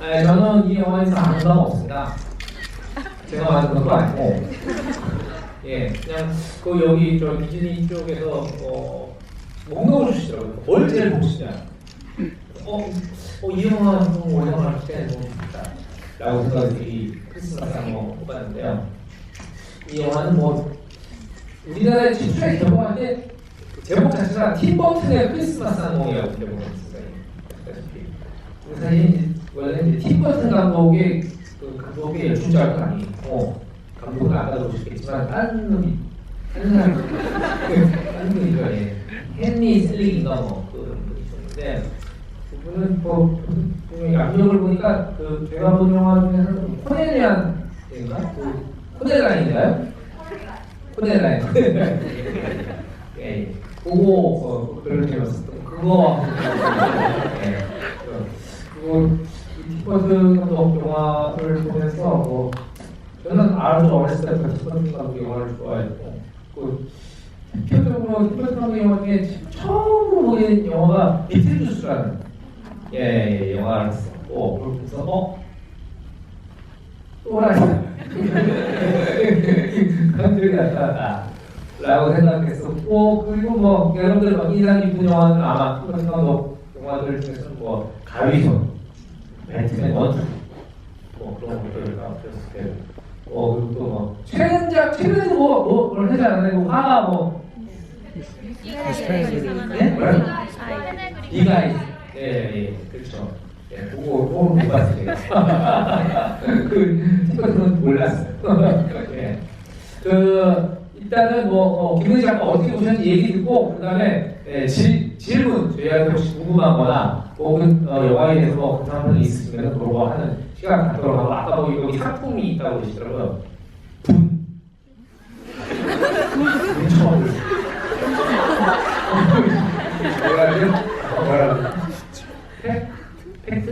네, 저는 이 영화에서 아무 감 없습니다. 제가 만든 것도 아니고, 예, 그냥 그 여기 저 디즈니 쪽에서 목록을 주시더라고요. 뭘 제일 보고 싶냐? 이 영화 좀 오랜만에 할 때는 너무 좋다. 라고 생각이 크리스마스 한번 뽑았는데요. 이 영화는 뭐 우리나라에 최초에 개봉할 때 제목 자체가 팀 버튼의 크리스마스 항공이라고 개봉했어요. 사실 원래는 팀 버튼 감독의 감독의 연출자가 아니고 감독은 아까도 보셨겠지만 다른 놈이 다른 분이죠. 헨리 셀링인가 뭐 그런 분이 있었는데 그분은 뭐 압력을 보니까 그 제가 본 영화 중에서는 코넬리안인가 그 코넬라인인가요? 코넬라인. 예, 그거 그런 재밌었던 그거. 예, 그거 티버튼 감독 영화를 보면서 뭐 저는 아주 어렸을 때부터 티버튼 감독 영화를 좋아했고 그 대표적으로 티버튼 감독 영화 중에 처음으로 보게 된 영화가 비틀주스라는 영화를 했었고 그래서 또라이 감독이 나타났다 라고 생각했었고 그리고 뭐 여러분들 막 인상 깊은 영화는 아마 티버튼 감독 영화들 중에서는 뭐 가위손 배트맨 원투 뭐 그런 것들을 봤을 때 그리고 또 뭐 최근에도 뭘 하지 않았나요? 뭐 화가 뭐 이가이 예 그렇죠 그거 못 봤어요. 그 티버튼은 몰랐어요. 예. 일단은 김은희 작가 어떻게 보셨는지 얘기 듣고 그다음에 질문 저희한테 혹시 궁금한거나 혹은 영화에 대해서 뭐 궁금한 게 있으시면 그런 거 하는 시간 갖도록 하고 아까 뭐 여기 상품이 있다고 그러시더라고요. 처음 뭐라고요? 팩트?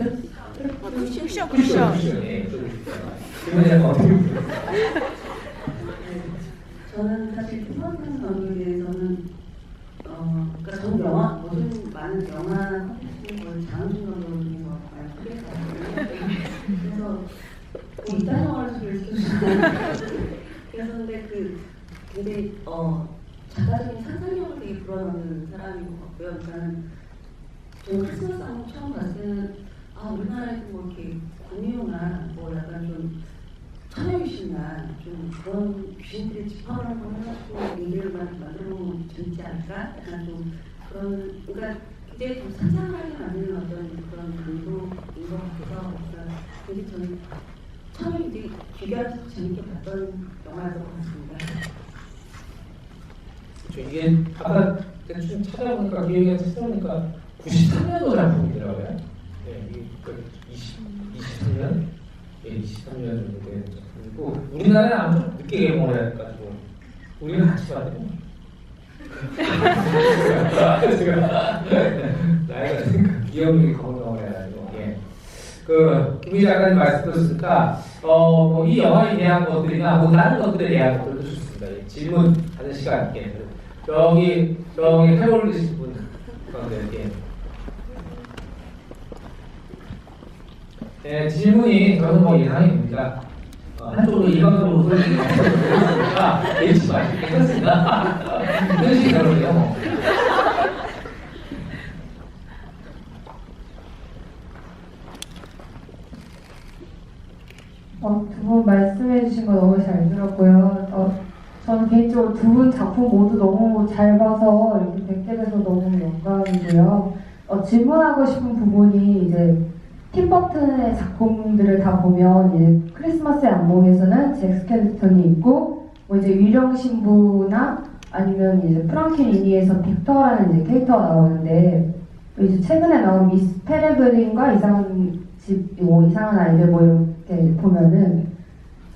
쿠션. 예. 김은희 작가 어떻게 보세요? 저는 사실 티버튼 감독에 대해서는 그러니까 저는 모든 많은 영화 콘텐츠를 장은준 감독님이 많이 소개했거든요. 그래서 이딴 영화를 소개시켜주잖아요. 그래서 근데 굉장히 자가적인 상상력을 되게 불어넣는 사람인 것 같고요. 그러니까는 저는 크리스마스 한번 처음 봤을 때는 우리나라에도 뭐 이렇게 공유나 뭐 약간 좀 천여귀신이나 좀 그런 귀신들의 집합을 한번 해가지고 얘기를 만들어보면 재밌지 않을까? 약간 좀 그런, 그러니까 굉장히 좀 상상하게 만드는 어떤 그런 감독인 것 같아서 굉장히 저는 처음에 이제 귀결해서 재밌게 봤던 영화였던 것 같습니다. 그렇죠. 이게 아까 대충 찾아보니까 기획에 찾아보니까 93년도 작품이더라고요. 네, 이게 23년? 예, 23년 정도 되는 작품이고 우리나라에 아주 좀 늦게 개봉을 해가지고 우리는 같이 봐야 돼요. 제가 나이가 드니까 기억력이 거물거물해가지고 김희 작가님 말씀 드렸으니까 이 영화에 대한 것들이나 뭐 다른 것들에 대한 것들도 좋습니다. 질문 하는 시간 저기 해올리신 분 가운데 질문이 저는 뭐 예상입니다. 한쪽으로 일방적으로 소리를 듣니까 H 마시 괜찮습니다. 이런 식이 그러네요. 두 분 말씀해주신 거 너무 잘 들었고요. 저는 개인적으로 두 분 작품 모두 너무 잘 봐서 이렇게 뵙게 돼서 너무 영광이고요. 질문하고 싶은 부분이 이제 팀 버튼의 작품들을 다 보면 이제 크리스마스의 안목에서는 잭 스켈리턴이 있고 뭐 이제 위령 신부나 아니면 이제 프랑켄리니에서 빅터라는 이제 캐릭터가 나오는데 이제 최근에 나온 미스 페레그린과 이상한 집, 이상한 아이들 뭐 이렇게 보면은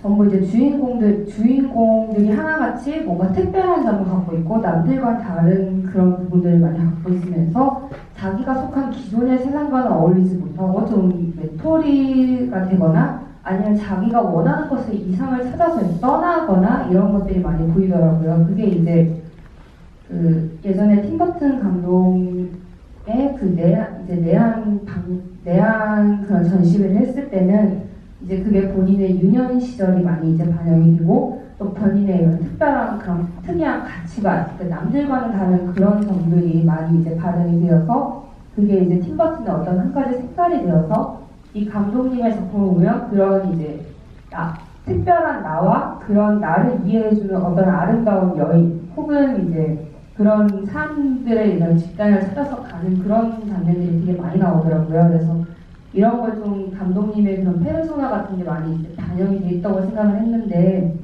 전부 이제 주인공들이 하나같이 뭔가 특별한 점을 갖고 있고 남들과 다른 그런 부분들을 많이 갖고 있으면서 자기가 속한 기존의 세상과는 어울리지 못하고 좀 외톨이가 되거나 아니면 자기가 원하는 것을 이상을 찾아서 떠나거나 이런 것들이 많이 보이더라고요. 그게 이제 예전에 팀 버튼 감독 그 내한 그런 전시회를 했을 때는 이제 그게 본인의 유년 시절이 많이 이제 반영이 되고 또 본인의 이런 특별한 그런 특이한 가치관, 그러니까 남들과는 다른 그런 점들이 많이 이제 반영이 되어서 그게 이제 팀버튼의 어떤 한 가지 색깔이 되어서 이 감독님의 작품을 보면 그런 이제 특별한 나와 그런 나를 이해해주는 어떤 아름다운 여인 혹은 이제 그런 사람들의 이런 집단을 찾아서 가는 그런 장면들이 되게 많이 나오더라고요. 그래서 이런 걸 좀 감독님의 그런 페르소나 같은 게 많이 이제 반영이 돼 있다고 생각을 했는데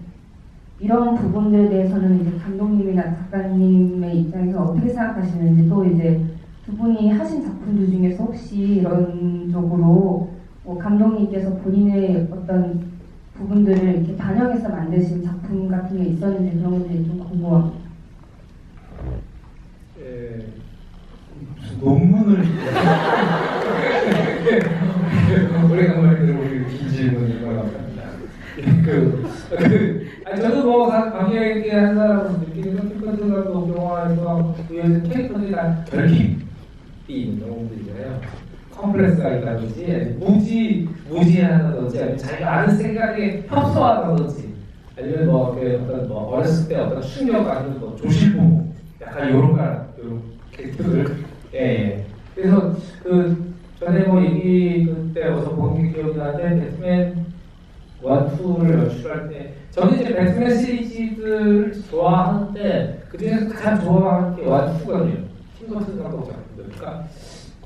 이런 부분들에 대해서는 이제 감독님이나 작가님의 입장에서 어떻게 생각하시는지 또 이제 두 분이 하신 작품들 중에서 혹시 이런 쪽으로 뭐 감독님께서 본인의 어떤 부분들을 이렇게 반영해서 만드신 작품 같은 게 있었는지 그런 것들이 좀 궁금합니다. 무슨 논문을 오래간만에 들어보는 긴 질문인 것 같습니다. 저도 뭐 관객에 한 사람으로 느끼는 건 팀버튼하고 영화에서 그 캐릭터들이 다 결핍이 있는 영웅들이잖아요. 컴플렉스가 있다든지 무지하다든지 아니면 자기가 아는 생각에 협소하다든지 아니면 어렸을 때 어떤 충격 아니면 조실부 약간 이런 캐릭터들. 예. 그래서 전에 얘기 그때 어서 본 게 기억이 나는데 배트맨 1, 2를 연출할 때 저는 이제 배트맨 시리즈를 좋아하는데 그 중에서 가장 좋아하는 게 1, 2거든요. 팀버튼 감독 작품들. 그러니까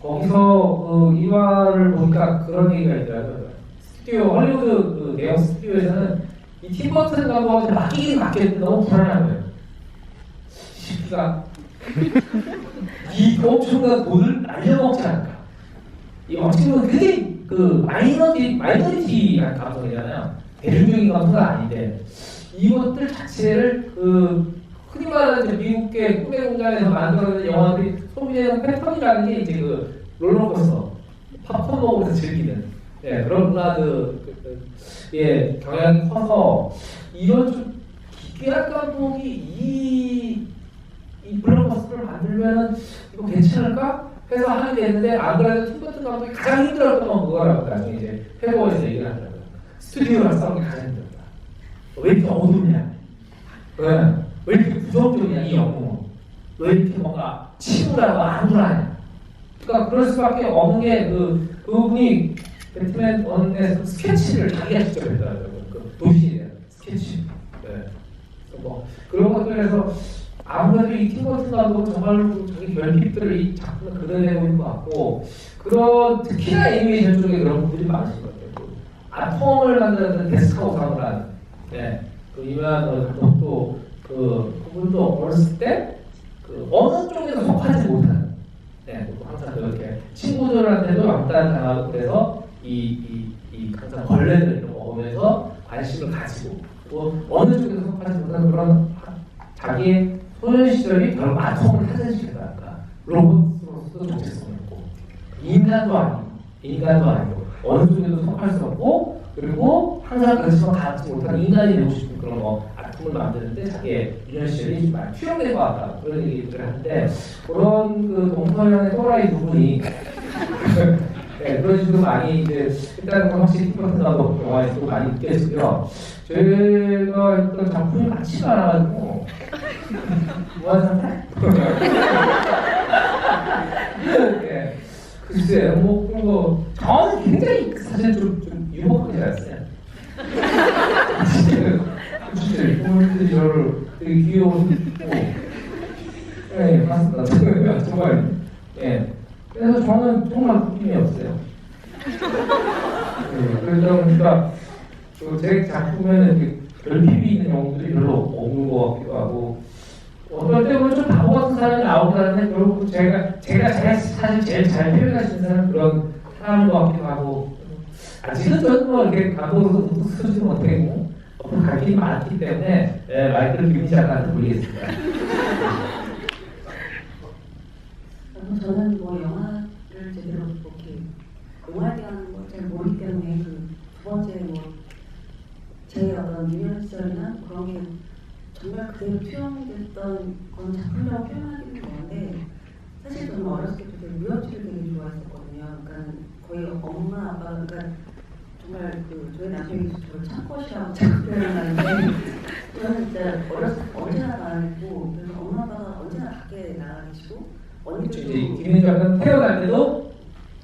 거기서 일화를 보니까 그런 얘기가 있더라고요. 헐리우드 대형 스튜디오에서는 이 팀버튼 감독한테 맡기긴 맡겼는데 너무 불안한 거예요. 시기가 이 엄청난 돈을 날려먹지 않을까. 이 어찌 보면 굉장히 마이너리티한 감성이잖아요. 대중적인 감성은 아닌데 이것들 자체를 흔히 말하는 미국의 꿈의 공장에서 만들어낸 영화들이 소비되는 패턴이라는 게 이제 롤러코스터, 팝콘 먹으면서 즐기는 그런 문화의 경향이 커서 이런 좀 기괴한 감독이 이 블록버스터를 만들면 이거 괜찮을까? 해서 하게 됐는데 안 그래도 팀버튼 감독이 가장 힘들었던 건 그거라고 나중에 이제 페고에서 얘기를 하더라고요. 스튜디오랑 싸우는 게 가장 힘들다. 왜 이렇게 어둡냐? 왜 이렇게 부정적이냐 이 영웅은? 왜 이렇게 뭔가 치부라고 암울하냐? 그러니까 그럴 수밖에 없는 게 그분이 배트맨 1에서 스케치를 자기가 직접 했더라고요. 도시에 대한 스케치. 그런 것들에서 아무래도 이 팀버튼 감독은 정말로 자기 결핍들을 이 작품에 그려내고 있는 것 같고 특히나 애니메이션 쪽에 그런 부분들이 많으신 것 같아요. 아톰을 만드는 데스카 오사무라는 유명한 감독도 그분도 어렸을 때 어느 쪽에도 속하지 못하는 항상 이렇게 친구들한테도 왕따당하고 그래서 항상 벌레들 이런 거 먹으면서 관심을 가지고 또 어느 쪽에도 속하지 못하는 그런 자기의 소년 시절이 결국 아톰을 탄생시켰다니까. 로봇으로서도 정체성이 없고 인간도 아니고 어느 쪽에도 속할 수 없고 그리고 항상 그렇지만 닿지 못하는 인간이 되고 싶은 그런 아톰을 만드는데 자기의 유년 시절이 좀 많이 투영된 것 같다 그런 얘기를 하는데 그런 동서양의 또라이 부분이 그런 식으로 많이 이제 일단은 확실히 팀버튼 감독 영화에서 많이 느껴지고요. 저희가 했던 작품이 많지가 않아가지고 무한상태? 글쎄요, 그런 거 저는 굉장히 사실 좀 유머하게 잘했어요. 진짜 일본인들이 저를 되게 귀여워하고 맞습니다. 정말 그래서 저는 정말 느낌이 없어요. 그러다 보니까 제 작품에는 결핍이 있는 영웅들이 별로 없는 것 같기도 하고 어떨 때 보면 좀 바보 같은 사람이 나오긴 하는데 결국 제가 사실 제일 잘 표현할 수 있는 사람은 그런 사람인 것 같기도 하고 아직은 저는 이렇게 감독으로서 쓰지는 못하고 갈 길이 많기 때문에 마이크를 비우지 않아서 모르겠습니다. 저는 영화를 제대로 이렇게 영화에 대한 걸 잘 모르기 때문에 두 번째 제 어떤 유년 시절이나 그런 게 정말 그대로 투영됐던 그런 작품이라고 표현하기는 그런데 사실 저는 어렸을 때부터 무협지를 되게 좋아했었거든요. 그러니까 거의 엄마 아빠가 그러니까 정말 그 저희 남편이 저를 참것이라고 자꾸 표현하는데 저는 진짜 어렸을 때 언제나 나가고 그래서 엄마 아빠가 언제나 밖에 나가 계시고 언니들도 김민정은 태어날 때도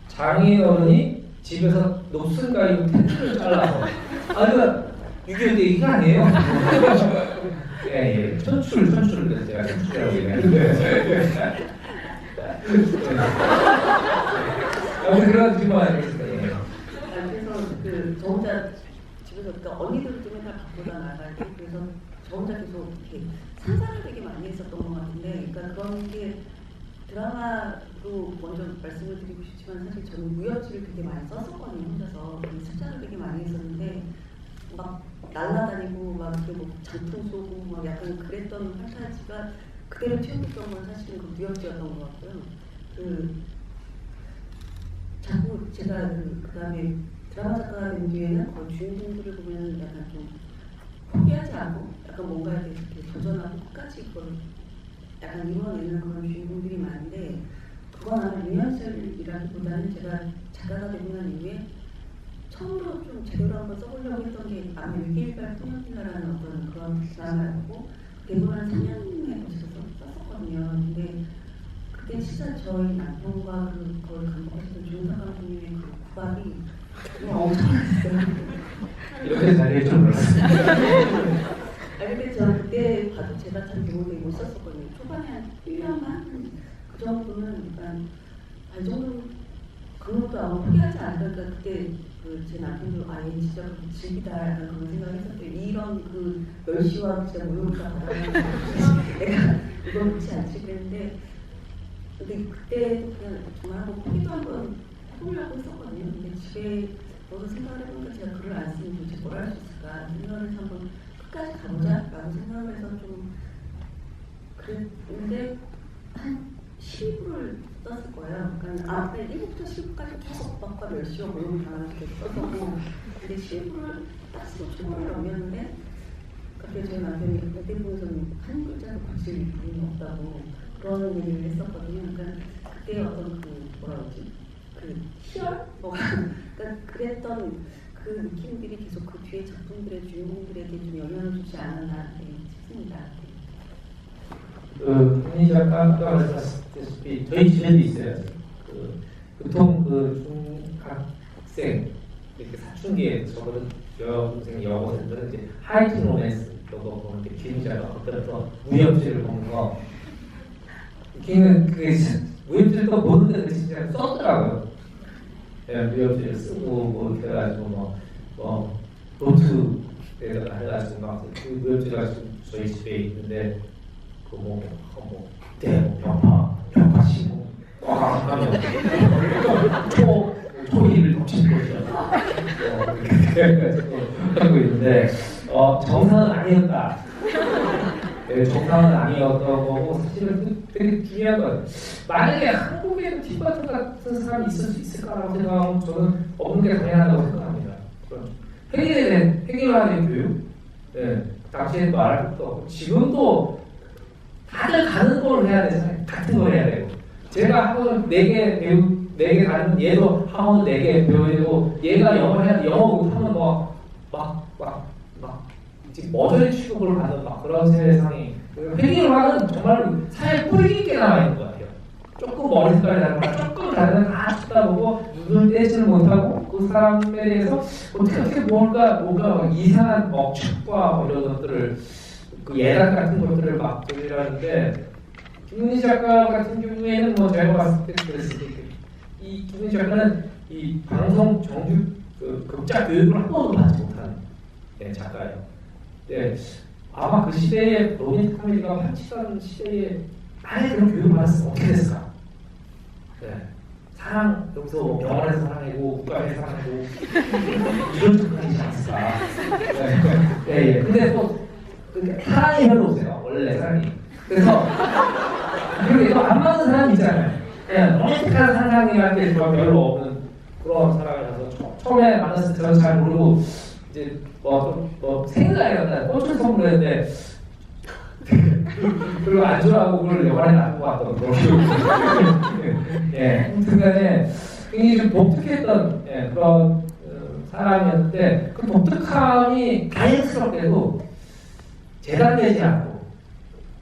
장인어른이 집에서 녹슨가위 텐트를 잘라서 아니면 6.25 때 이게 아니에요? 예, 천출 그래서 제가 천출이라고 얘기하는데 그래가지고 알겠습니다. 그래서 그 저 혼자 집에서 그러니까 언니들 때문에 다 바쁘다 나가고 그래서 저 혼자 계속 이렇게 상상을 되게 많이 했었던 것 같은데 그러니까 그런 게 드라마로 먼저 말씀을 드리고 싶지만 사실 저는 무협지를 되게 많이 썼었거든요. 혼자서 습작을 되게 많이 했었는데 막 날라다니고 막 이렇게 뭐 장풍 쏘고 막 약간 그랬던 판타지가 그대로 튀어나왔던 건 사실은 그 무협지였던 것 같고요. 그 자꾸 제가 그다음에 드라마 작가가 된 뒤에는 거의 주인공들을 보면 약간 좀 포기하지 않고 약간 뭔가 이렇게 도전하고 끝까지 그걸 약간 이뤄내는 그런 주인공들이 많은데 그건 아마 유연설이라기보다는 제가 작가가 되고 난 이후에 처음으로 좀 제대로 한번 써보려고 했던 게 아마 6.18 소년이라는 어떤 그런 드라마였고 대부분 한 3년에 걸쳐서 썼었거든요. 근데 그때 진짜 저희 남편과 그걸 감독하셨던 조은석 감독님의 그 구박이 엄청났어요. 이렇게 잘할 줄 몰랐어요. 아니 근데 저 그때 봐도 제가 참 기분이 못 썼었거든요. 초반에 한 1년만 그 정도는 약간 이 정도 그런 것도 아마 포기하지 않을까. 그러니까 그때 그 제 남편도 얘 진짜 즐기다 약간 그런 생각을 했었어요. 이런 그 멸시와 진짜 모욕을 받아서 내가 이건 그렇지 않지 그랬는데 근데 그때 그냥 정말 한번 포기도 한번 해보려고 했었거든요. 근데 집에 너도 생각을 해보니까 제가 글을 안 쓰면 도대체 뭘 할 수 있을까 생각을 해서 한번 끝까지 가보자라고 생각을 해서 좀 그랬는데 한 12부를 썼을 거예요. 그러니까 앞에 1부부터 10부까지 계속 빡과 멸시와 모욕을 당하면서 계속 썼었고 근데 12부를 딱 쓰고 초반을 넘겼는데 그때 저희 남편이 그때 보고서는 한 글자도 고칠 일이 없다고 그런 얘기를 했었거든요. 그러니까 그때 어떤 그 뭐라 그러지? 그 희열? 그러니까 그랬던 그 느낌들이 계속 그 뒤에 작품들의 주인공들에게 좀 영향을 주지 않았나 싶습니다. 김민희 작가 아까 말씀하셨다시피 저희 집에도 있어요. 보통 중학생 이렇게 사춘기에 저거는 여동생 여고생들은 이제 하이틴 로맨스 이런 거 보는 게 김민희 작가 어떤 무협지를 보는 거. 걔는 무협지를 또 보는데 그 진짜 썼더라고요. 무협지를 쓰고 뭐 이렇게 해가지고 노트에다가 해가지고 막그 무협지가 지금 저희 집에 있는데 벽파 치고 하면 초이를 덮친 거죠. 그래가지고 하고 있는데 정상은 아니었다. 네, 정상은 아니었던 거고 사실은 되게 중요한 건 만약에 한국에 뒷바탕 같은 사람이 있을 수 있을까라고 생각하면 저는 없는 게 당연하다고 생각합니다. 해결화된 교육, 네, 당시에 말할 것도 없고 지금도 다들 가는 걸 해야 되잖아요. 같은 걸 해야 되고 제가 학원 4개 가는 얘도 학원 4개 배워야 되고 얘가 영어 해야 돼. 영어 못하면 막 지금 머저리 취급을 받는 막 그런 세상이 회계화는 정말 사회 뿌리 깊게 남아있는 것 같아요. 조금 머리 색깔이 다르거나 조금 다르면 다 쳐다보고 눈을 떼지를 못하고 그 사람에 대해서 어떻게 뭔가 이상한 억측과 이런 것들을 그 예단 같은 것들을 막 들으라는데 김민희 작가 같은 경우에는 뭐 제가 봤을 때 그랬을 때 이 김민희 작가는 이 방송 정규 극자 교육을 한 번도 받지 못한 작가예요. 네, 아마 그 시대에 로맨틱 코미디가 판치던 시대에 아예 그런 교육을 받았으면 어떻게 됐을까? 네, 사랑 여기서 영화에서 사랑하고 국가에서 사랑하고 이런 작가이지 않았을까? 네, 근데 또 사랑이 별로 없어요. 원래 사랑이. 그래서 그리고 또 안 맞는 사람이 있잖아요. 그냥 로맨틱한 상상이라는 게 별로 없는 그런 사람이 라서 처음에 만났을 때 저는 잘 모르고 이제 생일날이었나 꽃을 선물했는데 그리고 안주하고 그걸 영화에 나온 것 같던 그런 기억이 예, 아무튼간에 굉장히 좀 독특했던 그런 사람이었는데 그 독특함이 다행스럽게도 재단되지 않고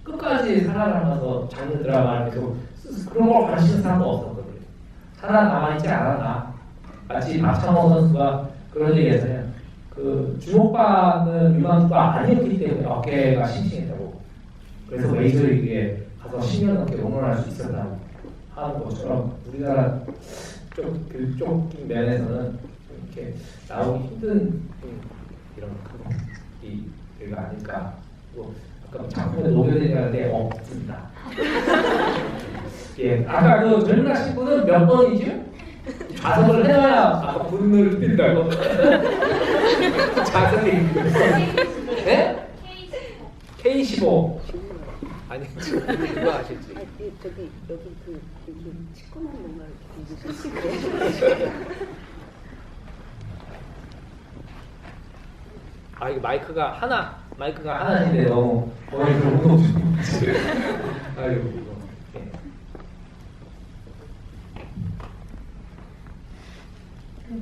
끝까지 살아가면서 장르 드라마를 계속 그런 걸 관심있는 사람도 없었거든요. 살아남아있지 않았나. 마치 박찬호 선수가 그런 얘기했어요. 그 주목받는 유망주가 아니었기 때문에 어깨가 싱싱했다고. 그래서 메이저리그에 가서 10년 넘게 응원할 수 있었다고 하는 것처럼 우리나라 쪽적인 면에서는 이렇게 나오기 힘든 이런 일가 아닐까. 뭐 아까 작품에 녹여내는데 없습니다. 예, 아까 그 젊은하신 분은 몇 번이죠? 자석을 해놔야 아까 분을 뛴다고. 자석이 네? K15. 아니 그거 아실지. 저기 여기 그 치과만 뭔가 이렇게 아 이거 마이크가 하나인데 너무 머리 좀 운동 좀. 아이고 이거.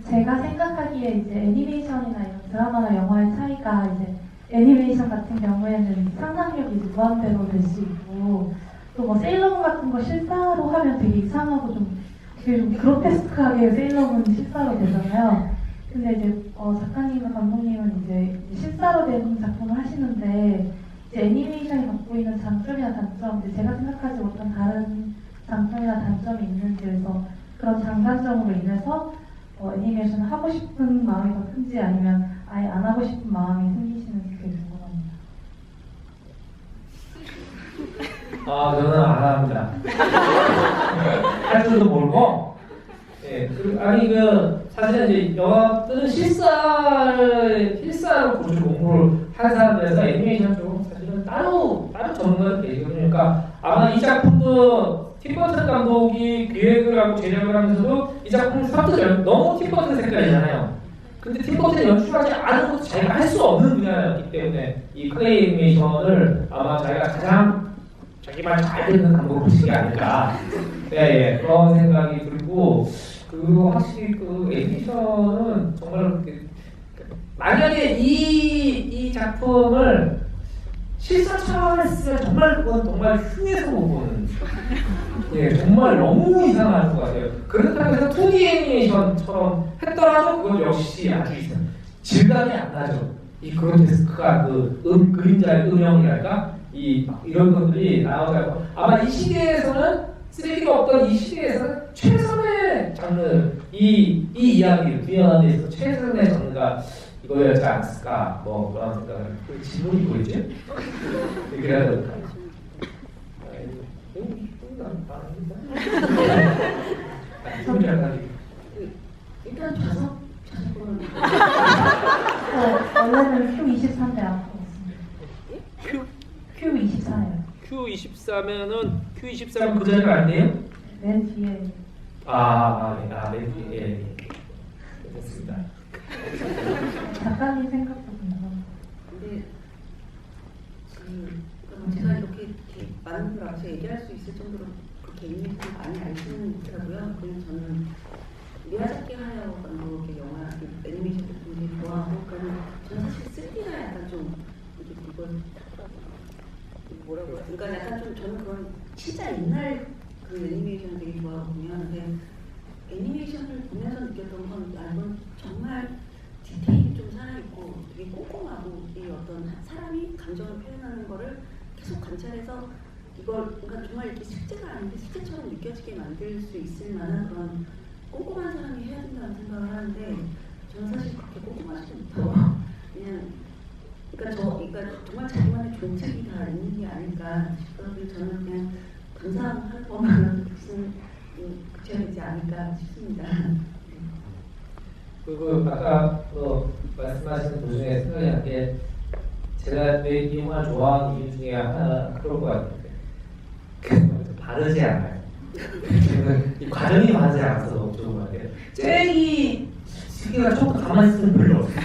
제가 생각하기에 이제 애니메이션이나 이런 드라마나 영화의 차이가 이제 애니메이션 같은 경우에는 상상력이 이제 무한대로 될 수 있고 또 뭐 세일러문 같은 거 실사로 하면 되게 이상하고 좀 되게 좀 그로테스크하게 세일러문이 실사로 되잖아요. 근데 이제 작가님과 감독님은 이제 실사로 된 작품을 하시는데 이제 애니메이션이 갖고 있는 장점이나 단점, 이제 제가 생각하지 못한 다른 장점이나 단점이 있는지 그래서 그런 장단점으로 인해서 애니메이션을 하고 싶은 마음이 더 큰지 아니면 아예 안 하고 싶은 마음이 생기시는지 그게 궁금합니다. 아 저는 안 합니다. 할 줄도 모르고. 예, 아니 사실은 이제 영화들은 실사로 고주 공부를 한 사람들에서 애니메이션 쪽은 사실은 따로 전문가가 되거든요. 그러니까 아마 이 작품도 팀 버튼 감독이 기획을 하고 제작을 하면서도 이 작품 선택을 너무 팀 버튼 색깔이잖아요. 근데 팀 버튼이 연출하지 않은 것도 자기가 할 수 없는 분야였기 때문에 이 클레이 애니메이션을 아마 자기가 가장 자기 말 잘 듣는 감독을 보신 게 아닐까. 예, 그런 생각이 들고 그리고 확실히 그 애니메이션은 정말 만약에 이 작품을 실사처럼 했으면 그건 정말 흉해서 못 보는. 예, 정말 너무 이상할 것 같아요. 그렇다고 해서 2D 애니메이션처럼 했더라도 그건 역시 아주 질감이 안 나죠. 이 그로테스크가 그림자의 음영이랄까? 이런 것들이 나오고 아마 이 시대에서는 3D가 없던 이 시대에서는 최선의 장르, 이 이야기를 구현하는 데 있어서 최선의 장르가 이거였지 않았을까, 뭐 그런 생각을. 그 질문이 뭐였지? 이렇게 해야 될까? 일단 좌석 원래는 Q23대 앞으로 있습니다. Q24예요. Q24면은 Q23 그 자리가 안 돼요? 맨 뒤에. 맨 뒤에. 됐습니다. 작가님 생각도 궁금합니다. 근데 제가 이렇게 많은 걸 알아서 얘기할 수 있을 정도로 그렇게 애니메이션을 많이 알지는 못하고요. 그냥 저는 미야자키 하야오 감독의 영화 애니메이션을 굉장히 좋아하고, 그러니까 저는 사실 3D가 약간 좀 이걸 뭐라고 해야, 그러니까 약간 좀 저는 그런 진짜 옛날 그 애니메이션을 되게 좋아하거든요. 근데 애니메이션을 보면서 느꼈던 건 이건 정말 디테일이 좀 살아있고 되게 꼼꼼하고 이 어떤 사람이 감정을 표현하는 거를 계속 관찰해서 이걸 그러니까 정말 이렇게 숙제가 아닌데 숙제처럼 느껴지게 만들 수 있을 만한 그런 꼼꼼한 사람이 해야 된다는 생각을 하는데 저는 사실 그렇게 꼼꼼하지도 못하고 그냥 그러니까 정말 자기만의 종책이 다 있는 게 아닐까 싶어서 저는 그냥 감사하는 것만으로 무슨 그쳐야 되지 않을까 싶습니다. 그리고 아까 말씀하신 도중에 생각이 난 게 제가 왜 이 영화를 좋아하는 이유 중에 하나 그럴 것 같은데 바르지 않아요. 이 과정이 바르지 않아서 너무 좋은 것 같아요. 쟁이 특이가 조금 가만히 있으면 별로 없어요.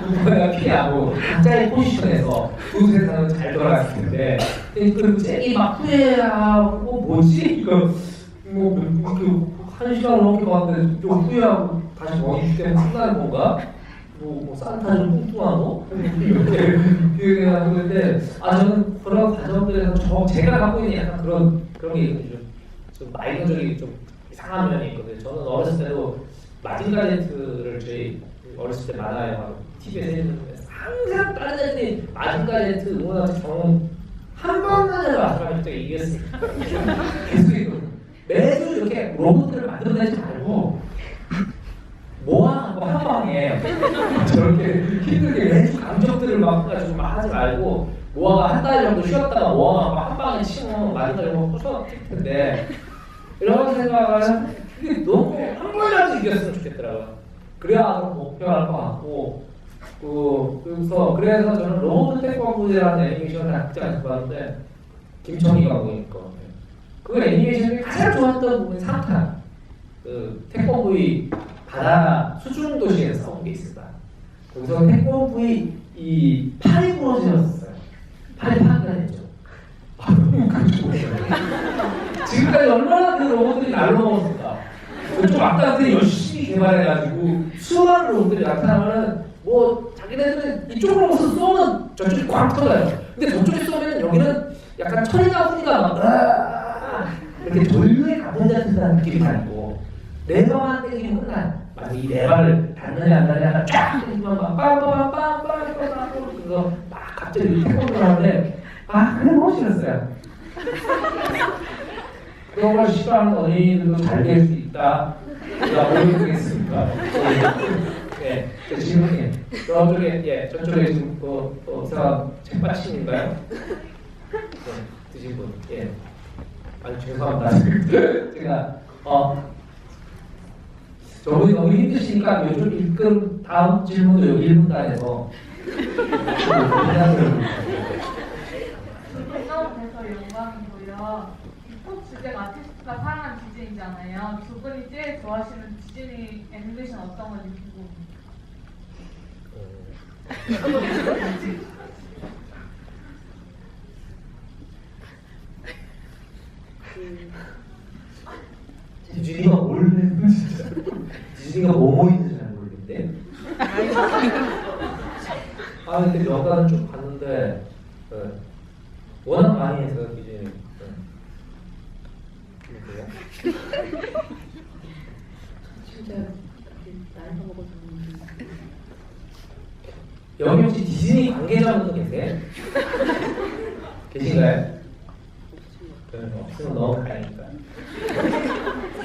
누군가 피하고 각자의 포지션에서 두 세상은 잘 돌아갔을 텐데 그 잭이 막 후회하고 뭐지? 이거 한 시간 넘게 봤는데 좀 후회하고 다시 원이 때문에 끝나는 건가? 뭐 산타 좀 뚱뚱한 거? 이렇게 기억해가지고 근데 저는 그런 과정들에서 제가 갖고 있는 약간 그런 게 좀 마이너적인 좀 이상한 면이 있거든요. 저는 어렸을 때도 마징가 제트를 저희 어렸을 때 만화에 TV에서 해주는데 항상 다른 애들이 마징가 제트 응원하면서 저는 한 번만 해도 아스라미 때 이겼으니까 계속 이거든요. 매주 이렇게 로봇들을 만들어내지 말고 모아놓고 한 방에 저렇게 힘들게 매주 감정들을 막 가지고 막 하지 말고 모아가 한 달 정도 쉬었다가 모아가 한 방에 치면 마징가를 부숴 뛸 텐데 이런 생각을 이게 너무 한 번이라도 이겼으면 좋겠더라고요. 그래야 목표할 것 같고 그래서 저는 로봇 태권도라는 애니메이션을 극장에서 봤는데 김청희 감독님 거 그 애니메이션이 가장 좋았던 부분이 3탄 그 태권도의 바다 수중 도시에서 싸운 게 있습니다. 거기서 태권도의 이 팔이 부러졌어요. 팔이 파괴가 됐죠. 너무 가지고 있어요. 지금까지 얼마나 그 로봇들이 날려먹었을까. 좀 아까한테 열심히 개발해가지고 수많은 로봇들이 나타나면은 뭐 자기네들은 이쪽으로 가서 쏘면 저쪽이 꽉 터져요. 근데 저쪽에 쏘면 여기는 약간 철이나 후니가 막 이렇게 전류에 감전자듯한 느낌이 나고 레버만 떼기면 끝나요. 만약 이 레버를 닿느냐 안 닿느냐 쫙 떼기면 막 빰빰빰빰빰빰 그래서 막 갑자기 태권도를 하는데 그게 너무 싫었어요. 그런 걸 싫어하는 어린이들도 잘 될 수 있다. 제가 모르겠습니까? 네, 질문이 저쪽에 지금 이상한 책받침인가요? 네, 드신 분, 죄송합니다. 제가 저분이 너무 힘드시니까 요즘 읽은 다음 질문도 여기 1분 안에서 배우돼서 영광이고요. 꼭 주제 아티스트가 사랑하는 디즈니잖아요. 두 분이 제일 좋아하시는 디즈니 애니메이션 어떤 건지 궁금해요. 디즈니가 뭘 했는지 진짜 디즈니가 뭐뭐 있는지 잘 모르겠는데 근데 명단을 쭉 봤는데 워낙 많이 해서 디즈니 진짜 나이가 먹어서 여기 혹시 디즈니 관계자분도 계세요? 계신가요? 없으면 너무 다행이다.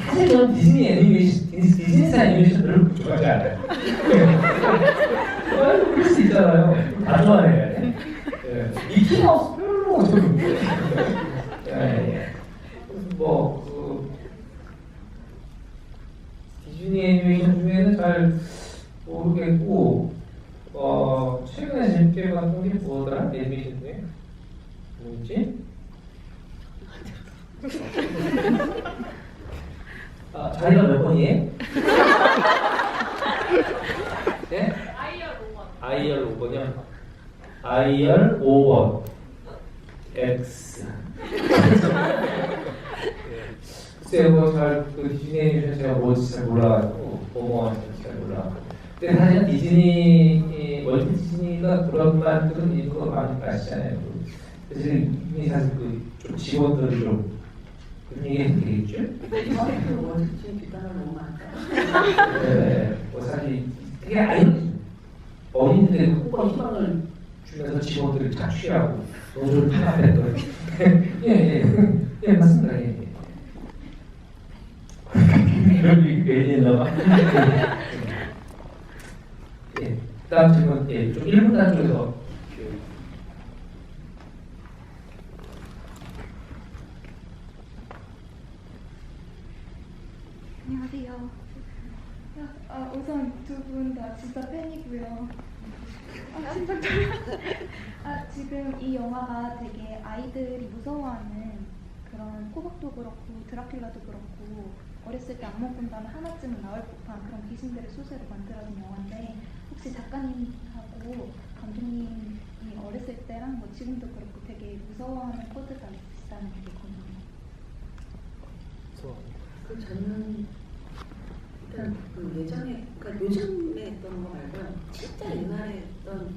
사실 저는 디즈니 애니메이션, 디즈니사 애니메이션 별로 좋아하지 않아요. 그럴 수 있잖아요. 다 좋아해야 돼. 미키마우스 별로 좀. 디즈니 애니메이션 중에는 잘 모르겠고, 최근에 재밌게 봤던 게 뭐더라? 애니메이션 중에? 뭐였지? 자리가 몇 번이에요? 네? IR 5번이요? IR 5번 X 글쎄요, 그 디즈니 애니메이션 제가 뭔지 잘 몰라가지고 뭐뭐하는지 잘 몰라가지고 근데 사실 디즈니, 월트 디즈니가 그런 말들은 일부러 많이 아시잖아요. 사실 이미 사실 좀 직원들이 좀 그런 얘기 해도 되겠죠? 월드치 비단을 너무 많다. 네, 사실 되게 아이러니 어린이들에게 꿈과 희망을 주면서 직원들을 착취하고 노조를 탄압했던 예, 맞습니다. 이런 얘기 나와. 다음 질문, 좀 1분 단쪽에서. 안녕하세요. 우선 두 분 다 진짜 팬이고요. 심장 떨려. 지금 이 영화가 되게 아이들이 무서워하는 그런 코박도 그렇고 드라큘라도 그렇고 어렸을 때 악몽꾼다면 하나쯤은 나올 법한 그런 귀신들의 소재로 만들어진 영화인데 혹시 작가님하고 감독님이 어렸을 때랑 뭐 지금도 그렇고 되게 무서워하는 코드가 있다는 게 궁금해요. 저는 일단 그 예전에 그러니까 요즘에 했던 거 말고요. 진짜 옛날에 했던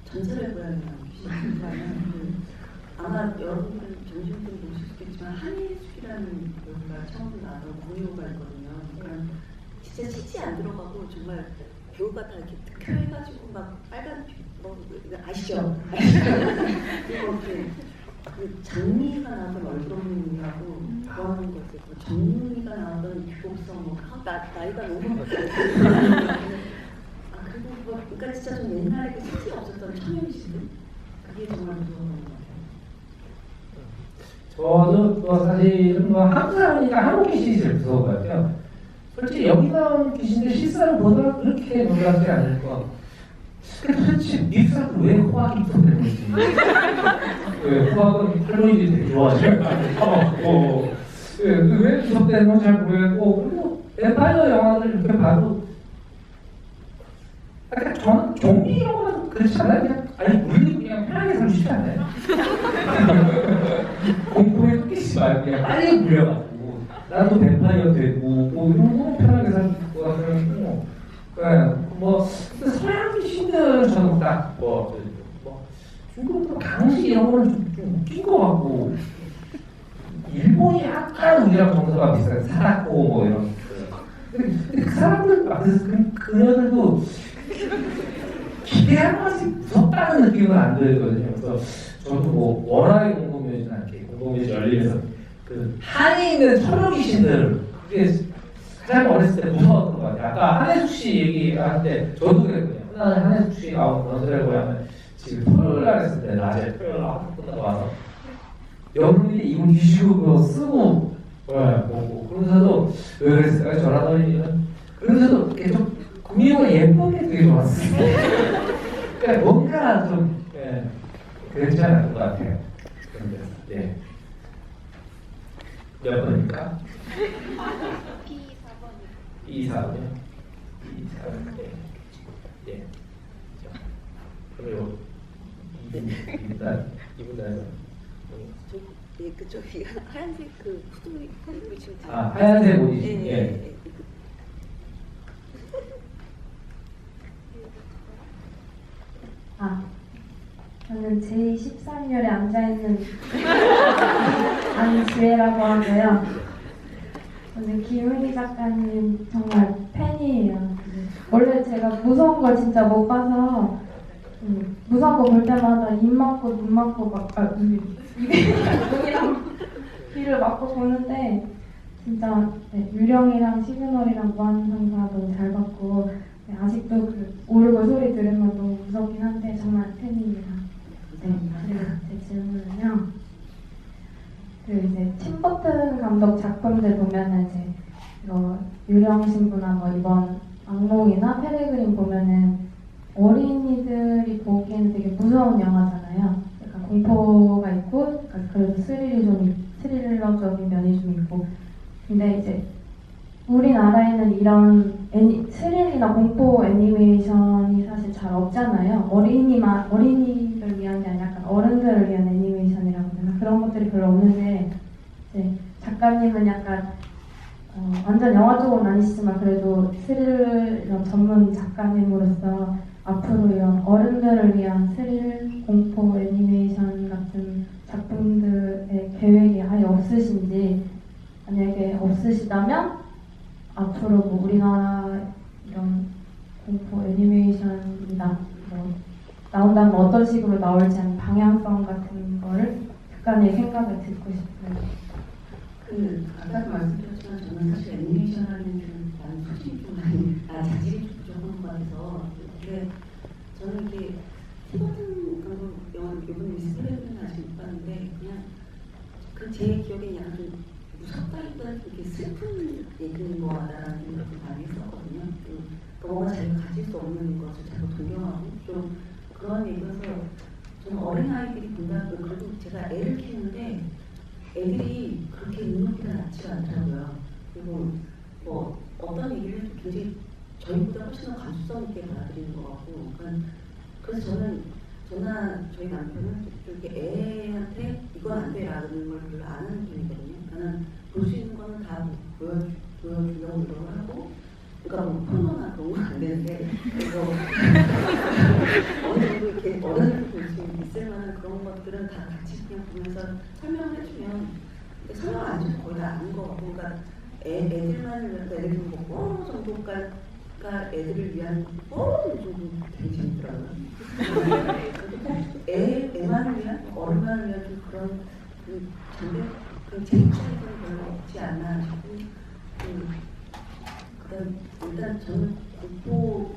전설의 고양이라는 귀신이라는 아마 여러분들은 점심때 보실 수 있겠지만 한예숙이라는 배우가 처음 나왔던 공유가 있거든요. 그러니까 진짜 CG 안 들어가고 정말 배우가 다 이렇게 특효해가지고 막 빨간 뭐 아시죠? 그리고 이렇게 그 장미가 나왔던 얼굴이라고 좋아하는 거 있어요. 정미가 나왔던 귀곡성 뭐 나이가 너무 그리고 뭐 그러니까 진짜 좀 옛날에 그 CG 없었던 천연시들 그게 정말 무서운 것 같아요. 저도 뭐 사실은 뭐 한국이니까 한국 귀신이 제일 무서운 것 같아요. 솔직히 여기 나온 귀신들 실사를 보더라도 그렇게 놀라지 않을 거. 도대체 미국 사람들 왜 호박이 무섭다는 거지? 왜 호박은 할머니들이 되게 좋아하죠? 왜 무섭다는 건 잘 모르겠고 그리고 뱀파이어 영화들 이렇게 봐도 약간 저는 좀비 이런 거는 그렇지 않아요? 그냥 아니 물리고 그냥 편하게 살고 싶지 않아요? 공포에 쫓기지 말고 그냥 빨리 물려가지고 나도 뱀파이어 되고 뭐 이런 거 편하게 살고 싶고 그러고 뭐 서양 귀신들은 저는 딱뭐 중국도 강식 이런 거는 좀 웃긴 것 같고 일본이 약간 우리랑 정서가 비슷하게 살았고 뭐 이런 근데 그 사람들 앞에서 그녀들도 기대한 것이 무섭다는 느낌은 안 들거든요. 그래서 저도 뭐 워낙에 공공묘지는 않게 공공묘지 열리면서 그 한에 있는 천여 귀신들 그게 가장 어렸을 때 무서웠던 것 같아요. 아까 한혜숙 씨 얘기할 때 저도 그랬거든요. 옛날에 한혜숙 씨 나온 건설의 고향은 지금 토요일 날 했을 때 낮에 토요일 날 학교 끝나고 와서 여러분들이 이분 뒤지고 그거 쓰고 보고 그러면서도 왜 그랬을까 전화더니는 그러면서도 계속 구미호가 예쁜 게 되게 좋았어요. 그러니까 뭔가 좀 그렇지 않았던 것 같아요. 그런데 네. 몇 번입니까? B4번이요. B4번. 네. 네. 그리고 이분 나서 예, 그쪽이 하얀색 그 후드 입고 지금 하얀색 옷이 예. 저는 제13열에 앉아있는 안지혜라고 하고요. 저는 김은희 작가님 정말 팬이에요. 원래 제가 무서운 걸 진짜 못 봐서 무서운 거 볼 때마다 입 막고 눈 막고 눈이랑 귀를 막고 보는데 진짜 유령이랑 시그널이랑 무한상사 너무 잘 봤고 아직도 그 오르골 소리 들으면 너무 무섭긴 한데 정말 팬입니다. 네, 그리고 제 질문은요. 그 이제 팀 버튼 감독 작품들 보면은 이제 유령 신부나 뭐 이번 악몽이나 페레그린 보면은 어린이들이 보기에는 되게 무서운 영화잖아요. 약간 공포가 있고, 약간 그래도 스릴러적인 면이 좀 있고. 근데 이제 우리나라에는 이런 스릴이나 공포 애니메이션이 사실 잘 없잖아요. 어린이들 위한 게 아니라 약간 어른들을 위한 애니메이션이라고 해야 되나? 그런 것들이 별로 없는데, 이제 작가님은 약간 완전 영화 쪽은 아니시지만 그래도 스릴 전문 작가님으로서 앞으로 이런 어른들을 위한 스릴, 공포, 애니메이션 같은 작품들의 계획이 아예 없으신지 만약에 없으시다면 앞으로 뭐 우리나라 이런 공포 애니메이션이나 뭐 나온다면 어떤 식으로 나올지 하는 방향성 같은 거를 작가님의 생각을 듣고 싶어요. 아까도 말씀드렸지만 저는 사실 애니메이션 하는 좀 많이 소질이 좀 많이 자질이 좀 부족한 것 같아서 근데 저는 이게 티버튼 감독 영화 이번에 미스테리는 아직 못 봤는데 그냥 그 제 기억에 약간 좀 무섭다기보다는 이렇게 슬픈 얘기인 거다라는 생각을 많이 했었거든요. 또 뭔가 자기가 가질 수 없는 것을 자꾸 동경하고 좀 그런 얘기여서 저는 어린아이들이 본다고 그래도 제가 애를 키우는데 애들이 그렇게 눈높이가 낮지가 않더라고요. 그리고 저희보다 훨씬 더 감수성 있게 받아들이는 것 같고, 그러니까 그래서 저나 저희 남편은 이렇게 애한테 이건 안 돼라는 걸 별로 안 하는 편이거든요. 나는 볼 수 있는 거는 다 보여주려고 노력을 하고, 그러니까 뭐 포노나 그런 건 안 되는데, 그래서 어느 정도 이렇게 어른들 볼 수 있을 만한 그런 것들은 다 같이 그냥 보면서 설명을 해주면, 설명 안 해줘도 거의 다 아는 것 같고, 그러니까 애들만을 위해서 애들 뭐 뽀로 정도가 애들을 위한 뽀로 정도 되게 재밌더라고요. 애만을 위한, 어른만을 위한 좀 그런 그 재밌는 별로 없지 않나 싶고, 그다음 일단 저는 공포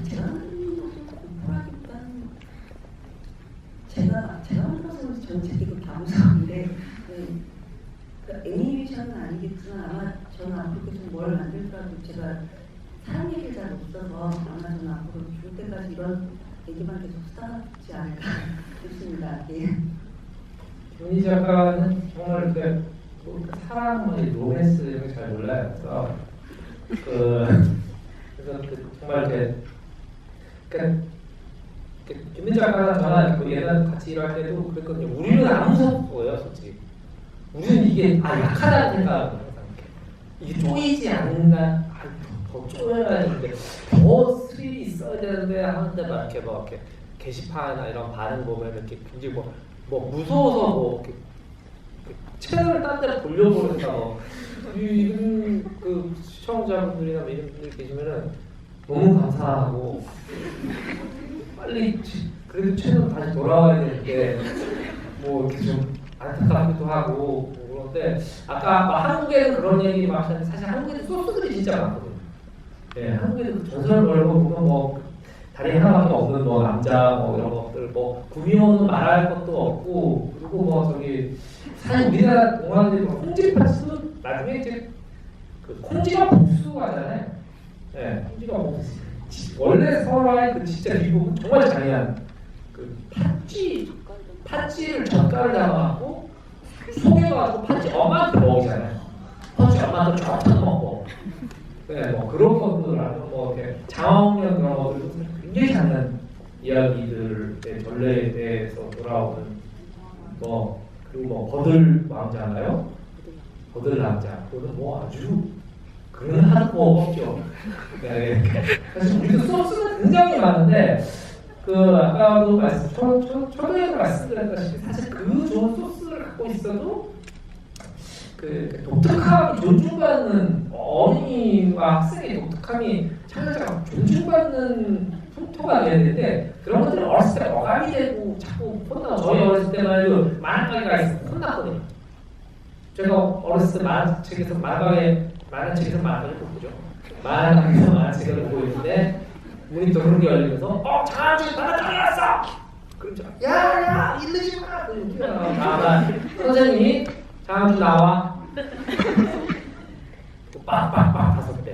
제가 하는 것은 공포라기보다는 제가 하는 것은 저는 되게 다 무서운데, 그러니까 애니메이션은 아니겠지만 아마 저는 앞으로 계속 뭘 만들더라도 제가 사랑 얘기를 잘 못 써서 아마 저는 앞으로 죽을 때까지 이런 얘기만 계속 쓰지 않을까 싶습니다. 예. 윤희 작가는 정말 사랑, 로맨스 이런 거 잘 몰라요. 그래서 정말 윤희 작가랑 저랑 예전 같이 일할 때도 그랬거든요. 우리는 안 무섭고요, 솔직히. 우리는 이게 약하다는 생각을 항상 이게 쪼이지 않는다. 더 쪼여야 되는데 더 스릴이 있어야 되는데 하는데 막 이렇게 게시판이나 이런 반응 보면 이렇게 굉장히 뭐 무서워서 이렇게 채널을 딴 데로 돌려보고 그러니까 이런 그 시청자분들이나 이런 분들이 계시면은 너무 감사하고 빨리 그래도 채널 다시 돌아와야 되는데 뭐 이렇게 좀 안타깝기도 하고 그런데 아까 한국에는 그런 얘기 막 하는데 사실 한국에는 소스들이 진짜 많거든요. 예, 한국에도 전설 걸고 보면 뭐 다리 하나밖에 없는 뭐 남자 뭐 이런 것들 뭐 구미호는 말할 것도 없고 그리고 뭐 저기 사실 우리나라 동화들이 콩쥐팥도 나중에 이제 그 콩쥐가 복수하잖아요. 예, 콩쥐가 복수. 원래 설화의 그 진짜 미국은 정말 잔인한 그 팥쥐를 젓갈을 담아갖고 속여가지고 팥쥐 엄마한테 먹이잖아요. 팥쥐 엄마한테 쫙 먹고. 네, 뭐 그런 것들 아니면 뭐 이렇게 장엄한 그런 것들도 굉장히 잔인한 이야기들의 전례에 대해서 돌아오는 뭐 그리고 뭐 거들 왕자인가요? 거들 남자. 그거는 뭐 아주 그런 하드코어 없죠. 네, 사실 우리도 소스는 굉장히 많은데 그 아까도 초등에서 말씀드렸다시피 사실 그 좋은 소스를 갖고 있어도 그 독특함이 존중받는 어린이와 학생의 독특함이 참여자가 존중받는 풍토가 돼야 되는데 그런 것들이 어렸을 때 어감이 되고 자꾸 혼나. 저희 어렸을 때만 해도 만화가게가 있어서 혼났거든요. 제가 어렸을 때 만화책에서 만화책에서 만화를 보죠. 만화가게에서 만화책을 보고 있는데 문이 도르르 열리면서 장아준 만화책에 왔어! 그럼 제가 야야 일르지 마! 뛰어나가 선생님이 장아준 나와. 빡빡빡 5대.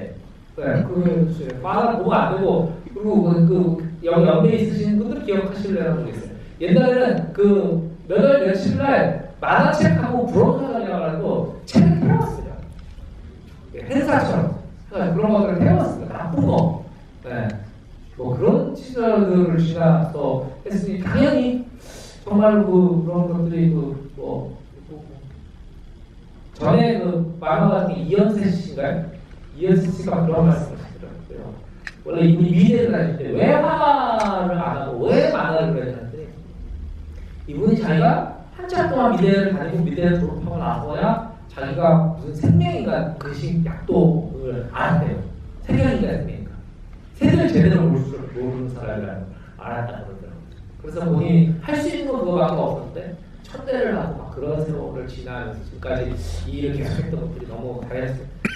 네, 그 만화 보면 안 되고 그리고 여기 연배 있으신 분들 기억하실래나 모르겠어요. 옛날에는 그 몇 월 며칠 날 만화책하고 브로커전이라고 책을 태웠어요. 행사처럼 그런 것들을 태웠습니다. 나쁜 거. 네. 뭐 그런 시절들을 지나서 했으니 당연히 정말 그런 것들이 전에 그 만화 같은 게 이현세 씨인가요? 이현세 씨가 그런 말씀을 하시더라고요. 원래 이분이 미대를 다닐 때 왜 화를 안 하고 왜 만화를 그랬는데 이분이 자기가 한참 동안 미대를 다니고 미대를 졸업하고 나서야 자기가 무슨 생명인간 그식 약도를 알았대요. 생명인간 생명인간. 색을 제대로 모르는 사람이라는 알았다고 그러더라고요. 그래서 본인이 할 수 있는 건 그거밖에 없었는데 천대를 하고 막 그런 세월을 지나면서 지금까지 이 일을 계속했던 것들이 너무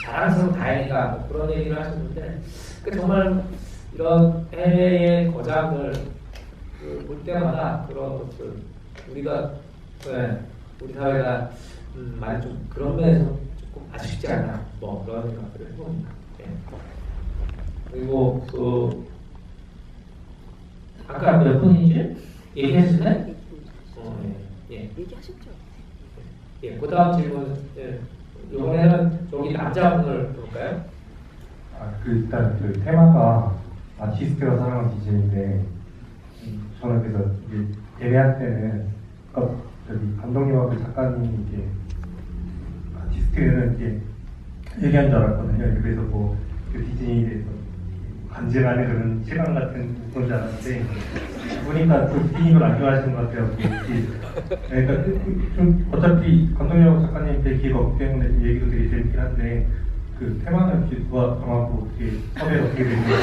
자랑스러운 다행이다 뭐 그런 얘기를 하셨는데 정말 이런 해외의 거장들 볼 때마다 그런 것들 우리가 우리 사회가 많이 좀 그런 면에서 조금 아쉽지 않나 뭐 그런 생각들을 해봅니다. 네. 그리고 아까 몇 분인지 얘기했었나요? 예. 얘기하셨죠? 예, 그 다음 질문. 예. 이번에는 저기 남자분을 볼까요? 일단 그 테마가 아티스트가 사랑하는 디제인데 저는 그래서 이제 예매할 때는 저기 감독님하고 작가님이 이렇게 아티스트는 이렇게 얘기한 줄 알았거든요. 그래서 그 디제인에 대해서 간증하는 그런 시간 같은 그런 줄 알았는데 보니까 또 디제인을 안 좋아하시는 것 같아요. 그러니까 좀 어차피 감독님하고 작가님 뵐 기회가 없기 때문에 얘기도 되게 재밌긴 한데 그 테마는 이렇게 누가 정하고 어떻게 섭외가 어떻게 되는 거예요?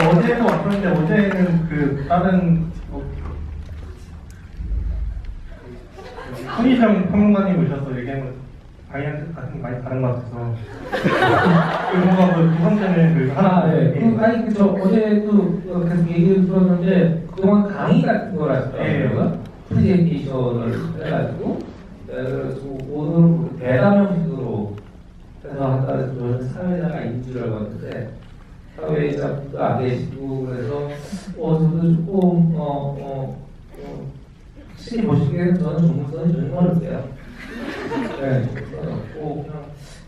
어제도 왔었는데 어제는 그 다른 손희정 평론가님 오셔서 얘기하는 방향 같은 거 많이 다른 것 같아서 뭔가 두 번째는 하나 아니 그저 어제도 계속 얘기를 들었는데 그동안 강의 같은 걸 하시더라고요. 프레젠테이션을 해가지고 그래서 오늘 대담 형식으로 해서 한다 해서 저는 사회자가 있는 줄 알았는데 사회자도 안 계시고 그래서 저도 조금 확실히 보시기에는 저는 전문성이 전혀 어렵대요. 네, 그냥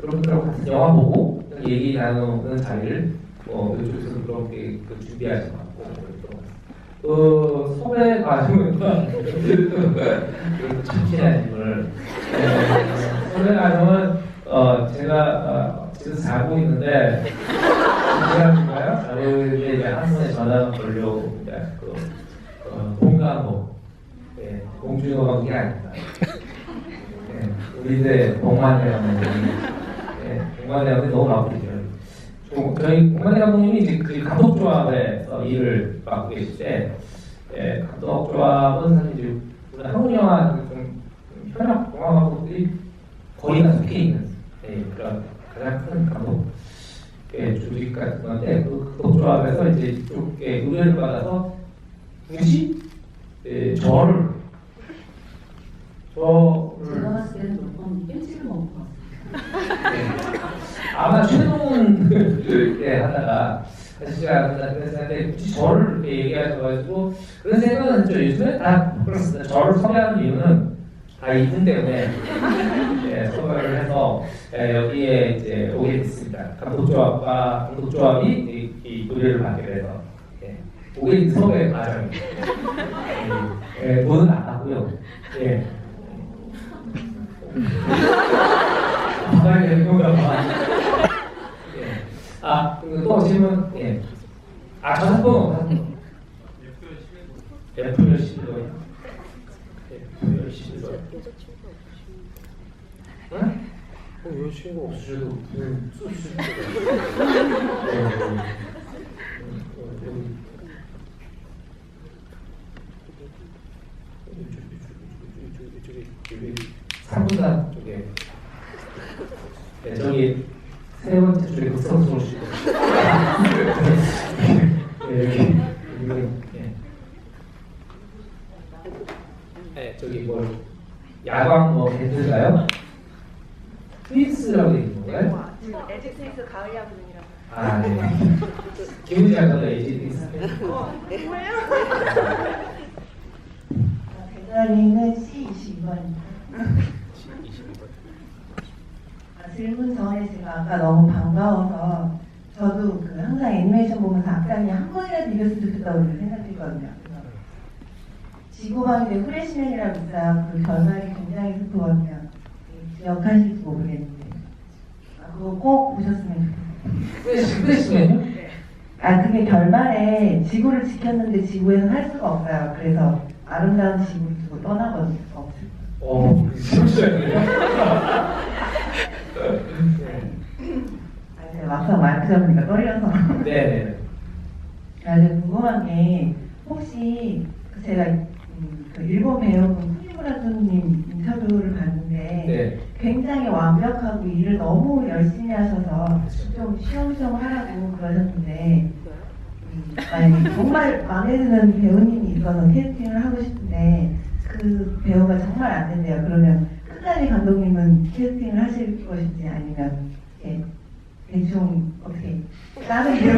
여러분들하고 같은 영화 보고 얘기 나누는 자리를 이쪽에서 그렇게 준비하지 않고 섭외 과정은 참신한 인물 섭외 과정은 제가 지금 자고 있는데 시간인가요? 자고 있는데 이제 한 번에 전화가 걸려오고 공감호 공중어 관계 아닙니다. 우리들 복만대 감독님이 복만대 감독이 너무 바쁘죠. 저희 복만대 감독님이 이제 그 감독조합에서 일을 맡고 계실 때 감독조합은 사실 이제 우리 한국 영화 좀 현역 영화 감독들이 거의 다 속해 있는 그런 가장 큰 감독 조직 같은 건데 그 감독조합에서 이제 이쪽에 의뢰를 받아서 굳이 저를 제가 봤을 때는 조금 뺀치를 먹은 것 같습니다. 아마 최동훈 하다가 시간 한다 그랬는데 굳이 저를 이렇게 얘기하셔가지고 그런 생각은 했죠. 요즘에 다 그렇습니다. 저를 섭외하는 이유는 다 이분 때문에 섭외를 해서 여기에 이제 오게 됐습니다. 감독조합이 이 의뢰를 받게 돼서 오게 된 섭외 과정입니다. 돈은 안 받고요. 받아야 되는 건가 봐. 또 질문, 저작권 F열 11번. F열 11번. 응? 여자친구 없으셔도 쓰시죠. 상부산 쪽에 저기 세 번째 줄에 극성스러울 수 있고 여기 저기 뭐 야광 밴드인가요? 트윈스라고 되어 있는 건가요? LG 트윈스 가을 야구이라고. 아, 네. 기분이 잘 나요, LG 트윈스. 뭐예요? 배달링은 C22번입니다. 질문 전에 제가 아까 너무 반가워서 저도 항상 애니메이션 보면서 악당이 한 번이라도 이겼으면 좋겠다고 생각했거든요. 지구방위대 후레시맨이라고 있어요. 그 결말이 굉장히 슬프거든요. 기억하실지 모르겠는데 그거 꼭 보셨으면 좋겠어요. 후레시맨이요? 그게 결말에 지구를 지켰는데 지구에는 할 수가 없어요. 그래서 아름다운 지구를 두고 떠나거든요. 막상 마이크 잡으니까 떨려서. 네네. 제가 궁금한 게 혹시 제가 그 일본 배우분 쿠니무라토님 인터뷰를 봤는데 굉장히 완벽하고 일을 너무 열심히 하셔서 좀 쉬엄쉬엄 하라고 그러셨는데 만약에 정말 마음에 드는 배우님이 있어서 캐스팅을 하고 싶은데 그 배우가 정말 안 된대요. 그러면 끝까지 감독님은 캐스팅을 하실 것인지 아니면 대충 어떻게 다른 배우?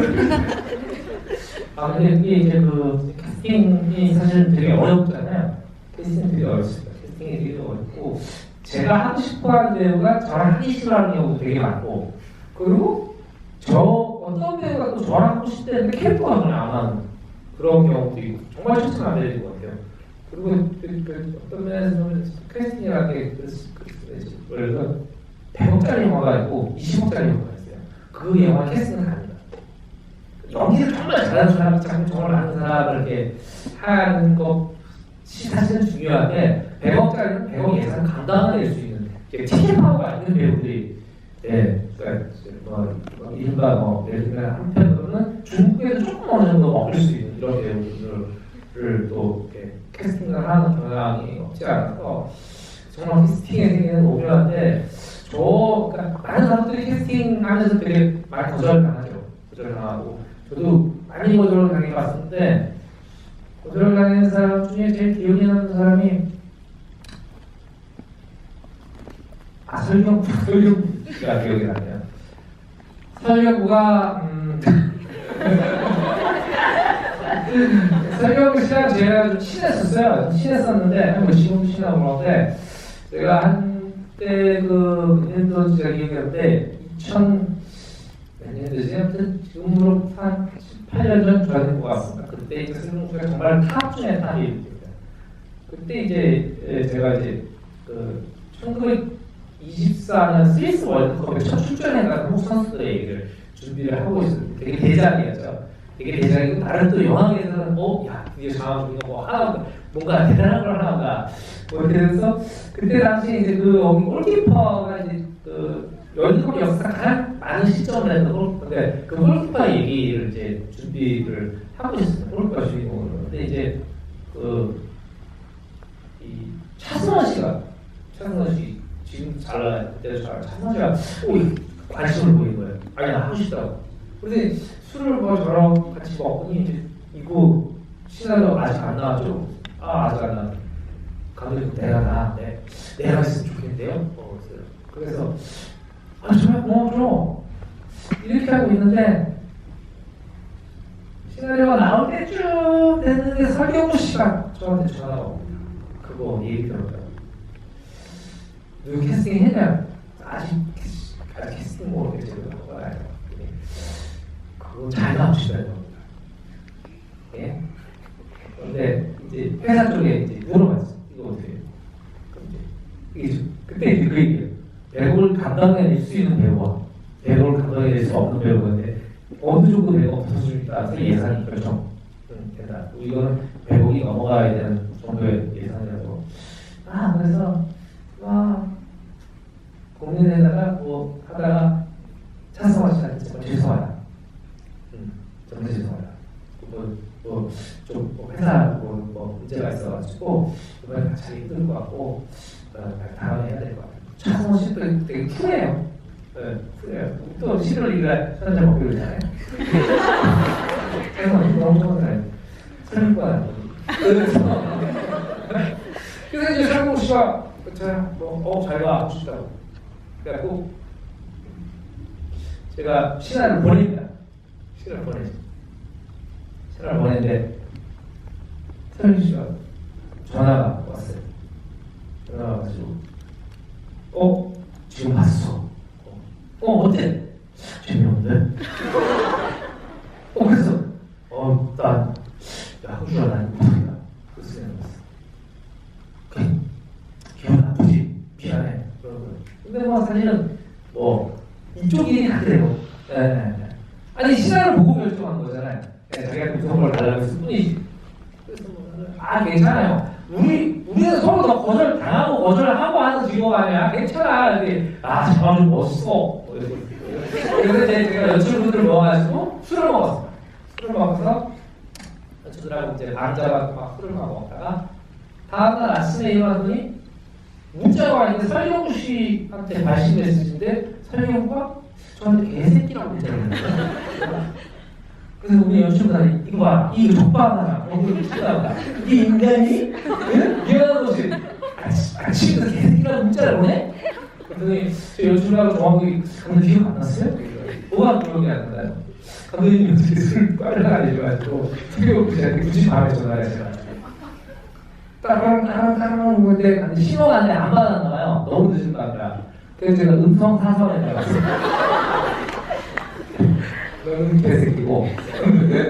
근데 이게 이제 그 캐스팅이 사실 되게 어렵잖아요. 캐스팅 되게 어렵습니다. 캐스팅이 되게 어렵고 제가 하고 싶어하는 배우가 저랑 하기 싫어하는 경우도 되게 많고 그리고 어떤 배우가 또 저랑 하고 싶다는데 캐릭터가 그냥 안 하는 그런 경우도 있고 정말 추천을 안 드리는 것 같아요. 그리고 어떤 면에서는 캐스팅이라는 게 그래서 100억짜리 영화가 있고 20억짜리 영화가 있어요. 그 영화 캐스팅은 아니다. 연기를 정말 잘하는 사람, 작품 정말 많은 사람을 이렇게 하는 것이 사실은 중요한데 100억짜리는 100억 예산 감당해낼 수 있는 티켓 파워가 있는 배우들이 그러니까 이른바 예를 들면 한편으로는 중국에도 조금 어느 정도 먹을 수 있는 이런 배우들을 또 이렇게 캐스팅을 하는 경향이 없지 않아서 정말 캐스팅에 생기는 오묘한데 그러니까 많은 사람들이 캐스팅하면서 되게 많이 거절당하죠. 거절당하고 저도 많이 거절을 당해봤었는데 거절을 당하는 사람 중에 제일 기억에 남는 사람이 설경구가 기억이 나네요. 설경구가 설경구 씨랑 제가 좀 친했었어요. 친했었는데 지금도 친하고 그러는데 제가 한때 그 년도 제가 기억이 나는데 2000몇 년도지? 아무튼 지금으로 한 18년 전 전인 것 같습니다. 그때 이제 설경구 씨가 정말 탑 중에 탑이었습니다. 그때 이제 제가 이제 그 1924년 스위스 월드컵에 첫 출전해가지고 한국 선수들의 얘기를 준비를 하고 있었는데 되게 대작이었죠. 되게 대작이고 다른 또 영화계에서는 야 드디어 장학준이가 뭐 하나 뭔가 대단한 걸 하나가 뭐 그래서 그때 당시 이제 그 골키퍼가 이제 그 월드컵 역사 가장 많은 시점을 했던 골키퍼인데 그 골키퍼 얘기를 이제 준비를 하고 있었어요. 골키퍼 주인공으로. 근데 이제 이 차승원 씨가 지금 잘 나가요. 그때도 잘 차승원 씨가 관심을 보이는 거예요. 아니 나 하고 싶다고. 근데 술을 뭐 저랑 같이 먹더니 이제 이거 시나리오 아직 안 나왔죠? 아직 안 나왔죠. 감독님 내가 했으면 좋겠는데요? 그래서 정말 고마워요. 이렇게 하고 있는데 시나리오가 나올 때쯤 됐는데 설경구 씨가 저한테 전화가 옵니다. 그거 얘기 들었어요. 누구 캐스팅 했냐? 아직 캐스팅 모르겠지. 그거 잘 나오시더라고요. 예? 그런데 이제 회사 쪽에 이제 물어봤어. 이거 어떻게 해요? 그때 이제 그 얘기예요. 배우를 감당해낼 수 있는 배우와 배우를 감당해낼 수 없는 배우인데 어느 정도 배우가 붙어주니까 따라서 예산이 결정된다. 이거는 배우이 넘어가야 되는 정도의 예산이라고. 그래서 고민에다가 뭐 하다가 차승원 씨한테 정말 죄송하다. 정말 죄송하다. 좀 회사 문제가 있어가지고 이번에 같이 힘들 것 같고 다음에 해야 될 것 같아요. 차승원 씨도 되게 쿨해요. 쿨해요. 또 11월 1일날 술 한잔 먹기로 했잖아요. 차승원 씨 너무 좋은 사람이에요. 술 먹고 나요. 그래서 이제 차승원 씨가 잘 가 하고 싶다고. 그래갖고 제가 신화를 보냅니다. 신화를 보냈는데 서영희 씨가 전화가 왔어요. 전화가 와가지고 지금 봤어. 어때? 재미없는데? 그래서 한주야 난 못하겠다. 그래서 생각했어. 기분 나쁘지? 미안해. 근데 사실은 이쪽 일이 다 그래요. 아니 시나리오를 보고 결정한 거잖아요. 자기가 무슨 걸 달라고 했을 뿐이지. 그래서 괜찮아요. 우리는 서로 더 거절하고 하는 직업 아니야. 괜찮아. 근데 잠깐 좀 멋있어. 그래서 제가 연출분들 모아가지고 술을 먹었어요. 술을 먹어서 연출들하고 이제 앉아가지고 막 술을 먹다가 다음날 아침에 일어나더니 문자가 왔는데 설경구 씨한테 발신 메시지인데 설경구가 저한테 개새끼라고 문자를 했어요. 그래서 우리 연출분들이 이거 봐, 이거 족바하나 얼굴을 치다보다 이게 인간이? 응? 미안한 것이 아침부터 개새끼라고 문자를 보내? 그랬더니 저 연출분하고 정확히 감독님 기억 안 났어요? 뭐가 기억이 안 나요? 감독님이 어떻게 술 빨라가지고 설경구 씨한테 굳이 밤에 전화를 했어요. 따랑 보는데 신호가 안 받았나 봐요. 너무 늦은 밤이라. 그래서 제가 음성 사설을 해봤어요. 너는 개새끼고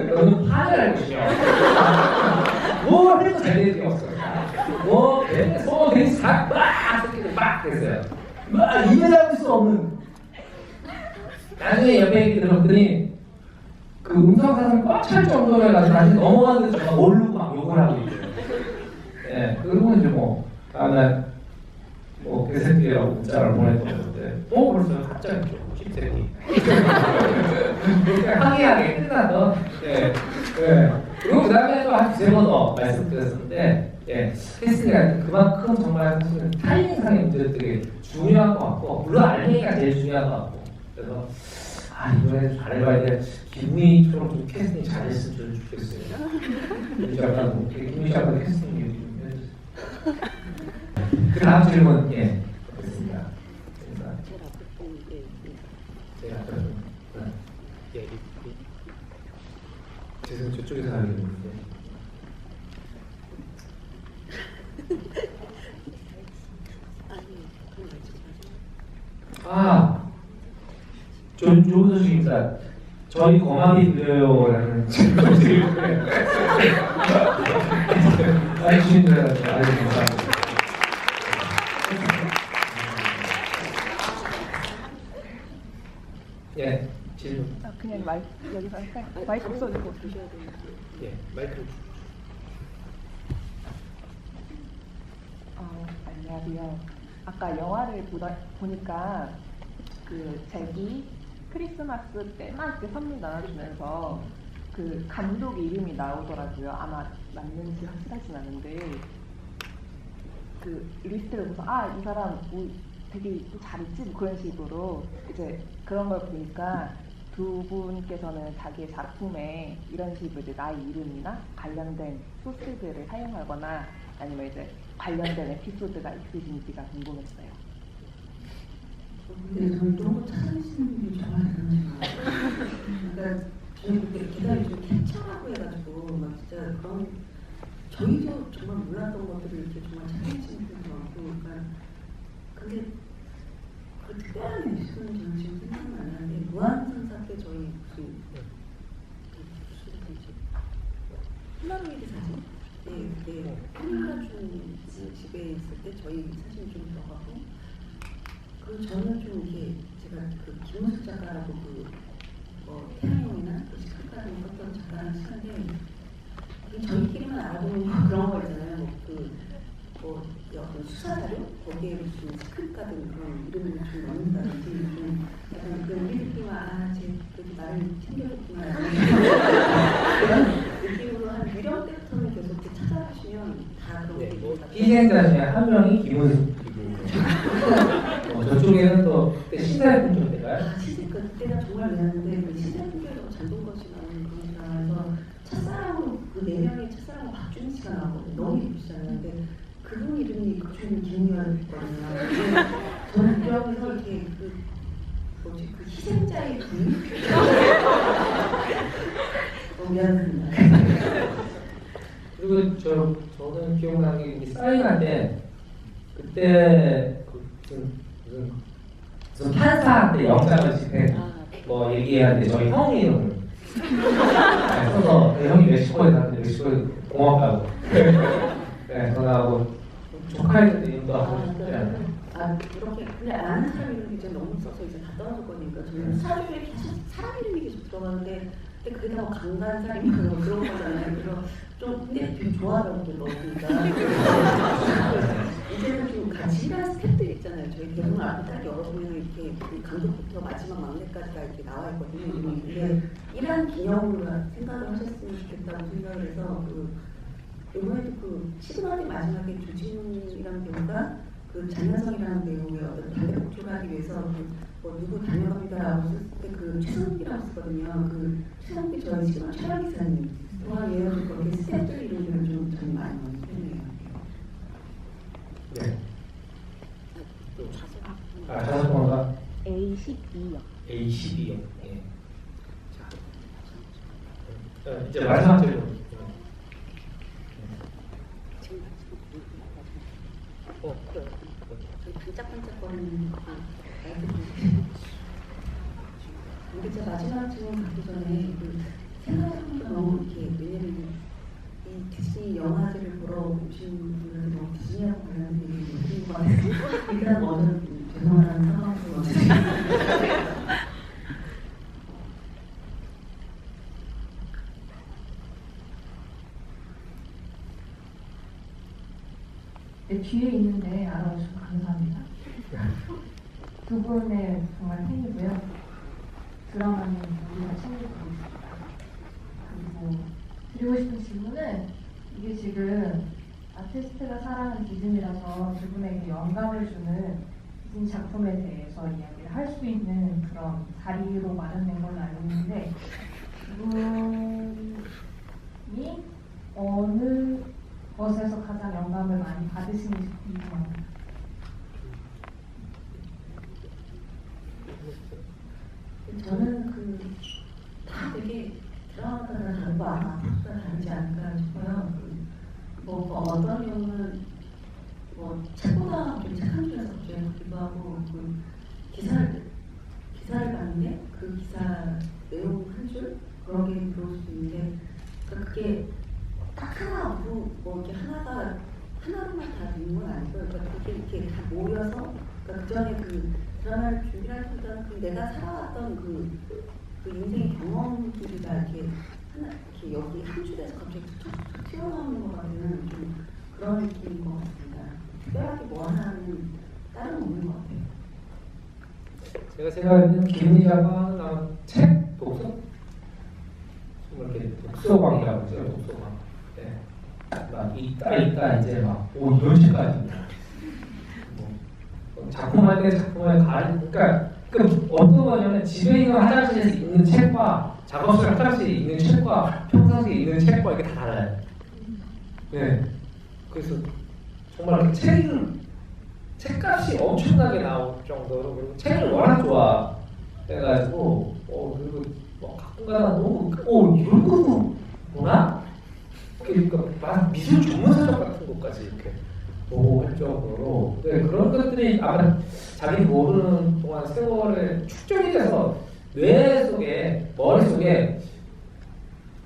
너는 파멸할 것이며 뭘 해도 잘 되는 게 없어. 뭐 소문이 싹막 새끼들 막 됐어요. 막 입에 담을 수 없는. 나중에 옆에 얘기 들었더니 그 음성사상 꽉 찰 정도로 해가지고 다시 넘어가는데 제가 모르고 막 욕을 하고 있어요. 예, 그러고 이제 뭐 다음날 뭐 개새끼라고 문자를 보냈던 건데 벌써 갑자기 좀 씹새끼 항의하게 끝나서 예. 그리고 그 다음에 또 한 2-3번 더 말씀드렸었는데 캐스팅이 그만큼 정말 사실은 타이밍상의 문제도 되게 중요한 것 같고 물론 알맹이가 제일 중요한 것 같고 그래서 이번에 잘해봐야 돼. 김미희처럼 좀 캐스팅 잘했으면 좋겠어요. 김미희 작가 캐스팅 얘기 좀 해주세요. 그 다음 질문 보겠습니다. 제가 아까 죄송 저쪽에서 하겠는데 좋은 소식입니다. 저희 거막이 들려요라는 질문을 많이 주신 줄 알았어요. 아주 감사합니다. 질문. 그냥 여기서 할까요? 마이크 없어지고. 마이크. 안녕하세요. 아까 영화를 보니까 그 제기 크리스마스 때만 이렇게 선물 나눠주면서 그 감독 이름이 나오더라고요. 아마 맞는지 확실하진 않은데 그 리스트를 보면서 이 사람 되게 잘했지 뭐 그런 식으로 이제 그런 걸 보니까 두 분께서는 자기의 작품에 이런 식으로 이제 나의 이름이나 관련된 소스들을 사용하거나 아니면 이제 관련된 에피소드가 있으신지가 궁금했어요. 근데 저는 그런 거 찾아내시는 분이 정말 대단하시고 그러니까 저희 그때 기다리 좀 캡처라고 해가지고 막 진짜 그런 저희도 정말 몰랐던 것들을 이렇게 정말 찾아내시는 분도 많고 그러니까 근데 그 특별한 에피소드는 저는 지금 생각은 안 나는데 무한선사 때 저희 무슨 희망의 사진 그때 한라준 집에 있을 때 저희 사진 좀 들어가고 그리고 저는 좀 이렇게 제가 그 김은숙 작가라고 태양형이나 시각가를 썼던 작가는 친한데 저희끼리만 알아보는 그런 거 있잖아요. 어떤 수사자료 거기에 무슨 스크립 같은 그런 이름을 좀 넣는다든지 좀 약간 그 우리끼리만 쟤 그래도 나를 챙겨줬구나 그런 느낌으로 한 유령 때부터는 계속 이렇게 찾아보시면 다 그런 게 희생자 중에 한 명이 김은숙 저쪽에는 또 시사의 분조대가요? 그때가 정말 미안한데 그 시사의 분조대가 장동건씨라는 그런 사람에서 첫사랑으로 그 4명의 첫사랑은 박준희 씨가 나오거든요. 너무 예쁘시잖아요. 근데 그분 이름이 박준희 김미화였거든요. 저는 유럽에서 이렇게 그 희생자의 분? 너무 미안합니다. 그리고 저는 기억나는 게 사인할 때 그때 무슨 판사한테 영장을 뭐 얘기해야 돼. 저희 형이 이름을 써서 형이 멕시코에 사는데 멕시코에 공항 가고 전화하고 조카의 이름도 하고 싶지 않아요. 이렇게 근데 아는 사람 이름이 이제 너무 써서 이제 다 떨어질 거니까 저는 사람 이름이 계속 들어가는데 근데 그게 다 강간살인이나 뭐 그런 거잖아요. 그래서 좀 근데 되게 좋아하더라고요. 넣으니까 이제는 좀 같이 일하는 스태프들 있잖아요. 저희 대본을 앞에 딱 열어보면 이렇게 감독부터 마지막 막내까지가 이렇게 나와 있거든요. 근데 일하는 기념으로 생각을 하셨으면 좋겠다고 생각을 해서 이번에도 그 시그널의 마지막에 조진웅이라는 배우가 그 장현성이라는 배우의 어떤 담배 복조를 하기 위해서 누구 다녀갑니다라고 썼을 때 그 최성기라고 쓰거든요. 그 최성기 저희 시그널 촬영 기사님 또한 예를 들어 거기 스태프들 이름들을 좀 저는 많이 넣는 편이에요. 네. 자석 번호가 A12요. A12요. 예. 자, 이제 마지막 질문. 그래. 저희 반짝반짝거리는 이게 제가 마지막 질문 받기 전에 그 생각해보니까 너무 이렇게 왜냐면 이 디즈니 영화제를 보러 오신 분들은 너무 디즈니하고 관련된 얘기 못하는 것 같아서 일단 먼저 죄송하다는 상황을 먼저 네, 뒤에 있는데 알아주셔서 감사합니다. 두 분의 정말 팬이고요. 드라마는 우리가 챙겨보고 있습니다. 그리고 드리고 싶은 질문은 이게 지금 아티스트가 사랑하는 디즈니라서 두 분에게 영감을 주는 디즈니 작품에 대해서 이야기를 할 수 있는 그런 자리로 마련된 걸로 알고 있는데 두 분이 어느 것에서 가장 영감을 많이 받으시는지 궁금합니다. 저는 다 되게 드라마마다 다르고 아마도 다르지 않을까 싶어요. 어떤 경우는 책보다 좀 책한 줄에서 기도 하고 기사를 봤는데 그 기사 내용 한 줄 그런 게 들어올 수 있는데 그게 딱 하나 이렇게 하나로만 다 되는 건 아니고 그러니까 그게 이렇게 다 모여서 그러니까 그 전에 그 드라마를 준비하기보다는 내가 살아왔던 그 인생 경험들이 다 이렇게 이렇게 여기 한 줄에서 갑자기 툭툭 튀어나오는 것 같은 좀 그런 느낌인 것 같습니다. 특별하게 뭐 하나는 다른 없는 것 같아요. 제가 생각하는 김은희가 나온 책 독서? 정말 이렇게 독서광이라고 그러죠. 독서광. 네. 막 있다 이제 막 이런 책까지. 작품할 때 작품을 그러니까 어떤 거냐면 집에 있는 화장실에서 읽는 책과 작업실 화장실에 읽는 책과 평상시에 읽는 책과 이게 다 달라요. 네. 그래서 정말 책값이 엄청나게 나올 정도로 그리고 책을 워낙 좋아해가지고 그리고 가끔가다 너무 이런 것도 뭐나? 그러니까 막 미술 전문서적 같은 것까지 이렇게 보고 할 정도로 네, 그런 것들이 아마 자기 모르는 동안 세월에 축적이 돼서 뇌 속에 머릿속에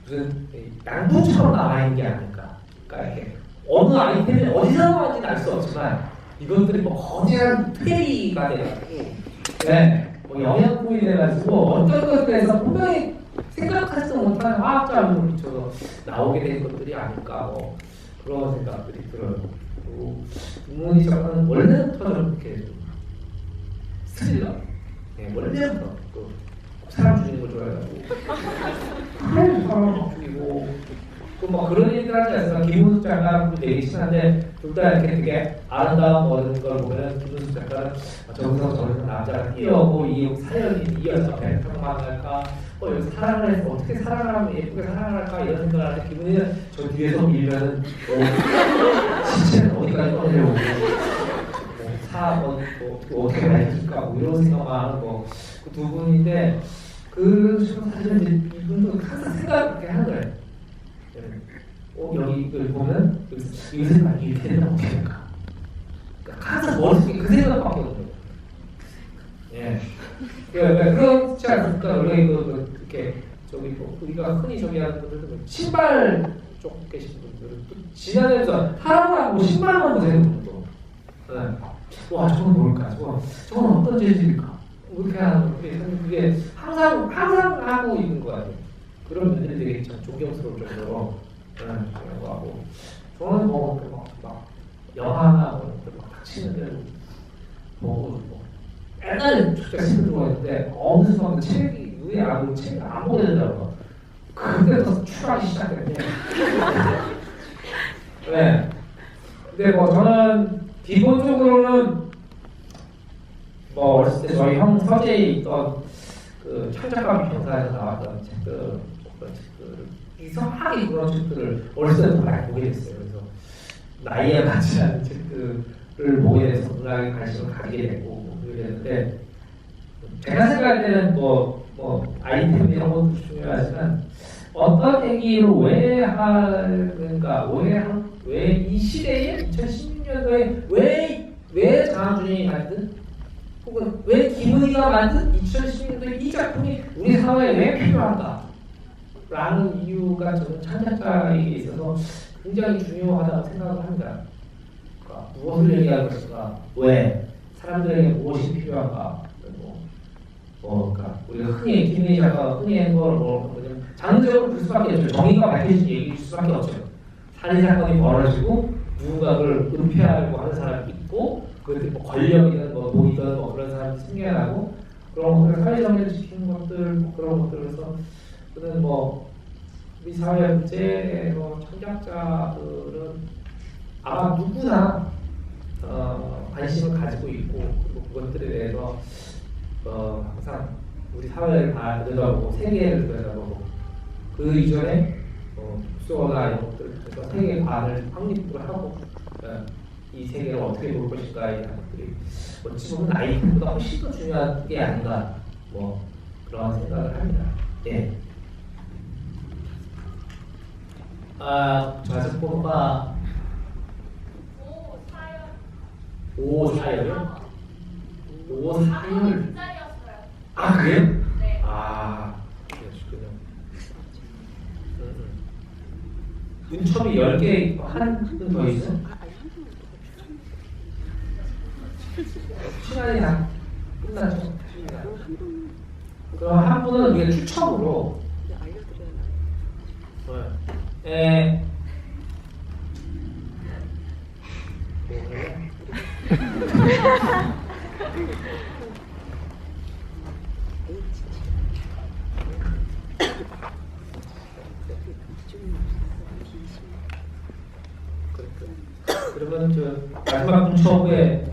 무슨 양분처럼 남아있는 게 아닐까. 그러니까 이렇게 어느 아이템이 어디서 나왔는지는 알 수 없지만 이것들이 거대한 퇴리가 돼가지고 네, 영양분이 돼가지고 어떤 것들에서 분명히 생각하지도 못하는 화학자료를 미쳐서 나오게 된 것들이 아닐까 그런 생각들이 들어요. 문희 작가는 원래부터 그렇게 스릴러, 원래부터 사람 죽이는 걸 좋아해가지고 사람 죽이고 그런 얘기를 하지 않습니까? 김은숙 작가랑 되게 친한데 둘 다 이렇게 되게 아름다운 모든 걸 보면 김은숙 작가는 저기서 저기서 남자가 뛰어오고 이 사연이 이어서 배경만 할까 여기서 사랑을 해서 어떻게 사랑을 하면 예쁘게 사랑을 할까 이런 생각을 하는데 기분이는 저 뒤에서 밀면은 신체는 어디까지 떠내려오고 어떻게 말해줄까 이런 생각만 하는 그 두 분인데 사실은 이제 이분도 항상 생각을 하는 거예요. 여기 이걸 보면 이 생각이 이렇게 되면 어떻게 될까? 항상 머릿속에 그 생각밖에 없는 거예요. 그렇지 않습니까? 원래 이렇게 우리가 흔히 하는 분들은 신발 쪽 계신 분들은 또 지나다니면서 하루하고 신발만 보세요. 와 저건 뭘까? 저건 어떤 재질일까? 이렇게 하는 그게 항상 하고 있는 거 같아요. 그런 분들이 되게 참 존경스러울 정도로 그런 거 하고 저는 막 영화나 닥치는 대로 보고 옛날에 진짜 책을 좋아했는데 어느 순간 책이 눈에 안 보고 책을 안 보게 되더라고요. 그때부터 추락이 시작됐네. 네. 근데 저는 기본적으로는 어렸을 때 저희 형 서재에 있던 그 창작가 평사에서 나왔던 책들 이상하게 그런 책들을 어렸을 때부터 많이 보게 됐어요. 그래서 나이에 맞지 않은 책들을 보게 돼서 문학에 관심을 가지게 되고 그랬는데 제가 생각할 때는 아이템 이런 것도 중요하지만 어떤 얘기를 왜 하는가 왜 이 시대에 2016년도에 왜 장하준이 만든 혹은 왜 김은희가 만든 2016년도에 이 작품이 우리 사회에 왜 필요한가? 라는 이유가 저는 창작자에게 있어서 굉장히 중요하다고 생각을 합니다. 그러니까 무엇을 얘기할 것인가? 왜? 사람들에게 무엇이 필요한가? 그러니까 우리가 흔히 김혜희 작가가 흔히 한 걸 뭐냐면 장르적으로 볼 수밖에 없죠. 정의가 밝혀진 얘기일 수밖에 없죠. 살인 사건이 벌어지고 누군가를 은폐하려고 하는 사람이 있고 그것들이 뭐 권력이든 뭐 돈이든 뭐 그런 사람이 생겨나고 그런 것들 사회정의를 지키는 것들 뭐 그런 것들에서 그는 뭐 우리 사회 문제의 창작자들은 아마 누구나 관심을 가지고 있고 그리고 그것들에 대해서 항상 우리 사회를 다 들여다보고 세계를 들여다보고 그 이전에 독서나 이런 것들을 통해서 세계 관을 확립을 하고 이 세계를 어떻게 볼 것인가에 대한 것들이 어찌 보면 아이템보다 훨씬 더 중요한 게 아닌가 뭐 그런 생각을 합니다. 예. 자습본과 오사열이요? 오사열. 아 그래요? 네. 그러시군요. 눈썹이 10개 한 더 있어? 시간이 다 끝나죠. 그럼 한 분은 우리가 추첨으로 그러면 저 마지막 문처부에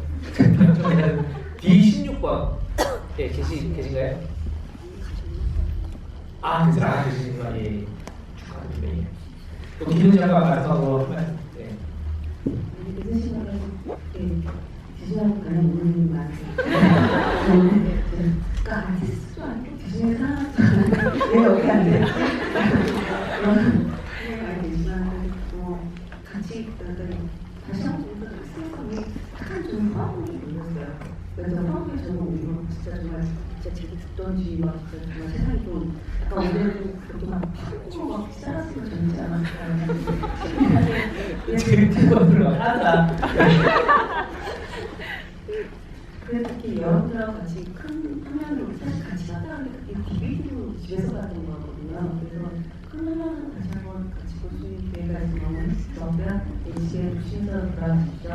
D16번 계신가요? 계시는구나. 예. 축하드립니다. 예. 또 김은 작가 마지막으로 하면 늦은 시간에 디지털 관련 모르는 게 많아요. 아티스트도 아니고 디즈니 사람도 왜 여기 안 돼? 그런 생각이 들지만 같이 다시 한번 생각하면 약간 좀 화음이 들렸어요. 그래서 화음이 저는 이거 진짜 정말 진짜 제가 듣던 뒤와 진짜 정말 세상이 좀 약간 오늘은 그렇게 막 파국으로 막 쌓았으면 좋지 않았을까. 재밌는 것들을 막 하다. 그래서 특히 여러분들하고 같이 큰 화면으로 사실 같이 봤다는 게 DVD로 집에서 봤던 거거든요. 그래서 큰 화면으로 다시 한번 같이 볼 수 있는 기회가 있으면 저희가 이 시에 주신서 돌아주시죠.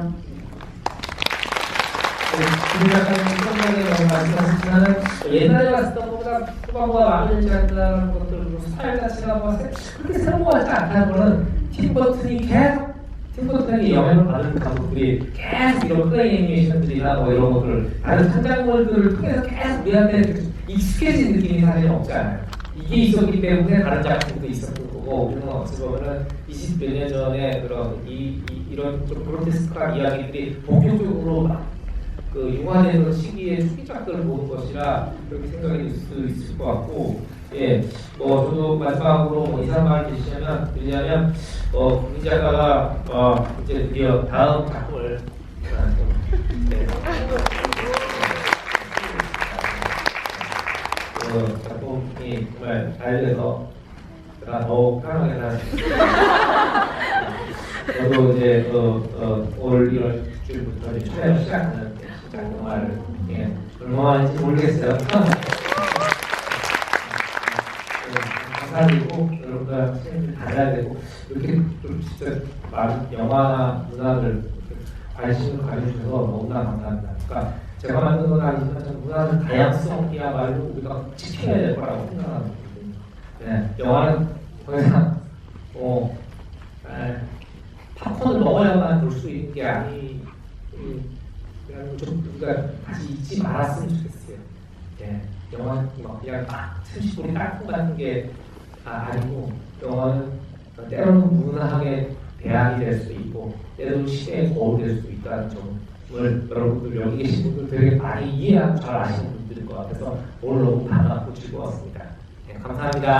김 작가님 처음에 말씀하셨지만 옛날에 봤었던 것보다 후반부가 많이 않다는 것들 그리고 스타일 자체가 뭐 그렇게 새로운 것 같지 않다는 거는 팀 버튼에게 영향을 받은 감독들이 계속 이런 플레이 애니메이션들이나 뭐 이런 것들 다른 창작물들을 통해서 계속 우리한테 익숙해진 느낌이 사실 없잖아요. 이게 있었기 때문에 다른 작품도 있었던 거고 우리는 어찌 보면은 20몇 년 전에 그런 이런 좀 그로테스크한 이야기들이 본격적으로 막 그 융화되는 시기에 초기작들을 보는 것이라 그렇게 생각이 들 수 있을 것 같고 뭐 저도 마지막으로 이상 말을 드리자면 이 작가가 이제 드디어 다음 작품을 작품이 정말 잘 돼서 제가 더욱 편하게 살았습니다. 저도 이제 올 1월 6일부터 촬영을 시작하는 정말 얼마만인지 모르겠어요. 감사드리고 여러분과 시간을 가져야 되고 이렇게 좀 진짜 많은 영화나 문화를 관심을 가져주셔서 너무나 감사합니다. 그러니까 제가 만든 건 아니지만 문화는 다양성이야말로 우리가 지켜야 될 거라고 생각합니다. 영화는 더 이상 팝콘을 먹어야만 볼 수 있는 게 아니라는 좀 우리가 다시 잊지 말았으면 좋겠어요. 영화는 그냥 막 30분이 깔끔 같은 게 아니고 영화는 때로는 문화하게 대안이 될 수 있고 때로는 시대의 거울이 될 수 있다는 점을 여러분들 여기 계신 분들 되게 많이 이해하고 잘 아시는 분들일 것 같아서 오늘 너무 반갑고 즐거웠습니다. 감사합니다.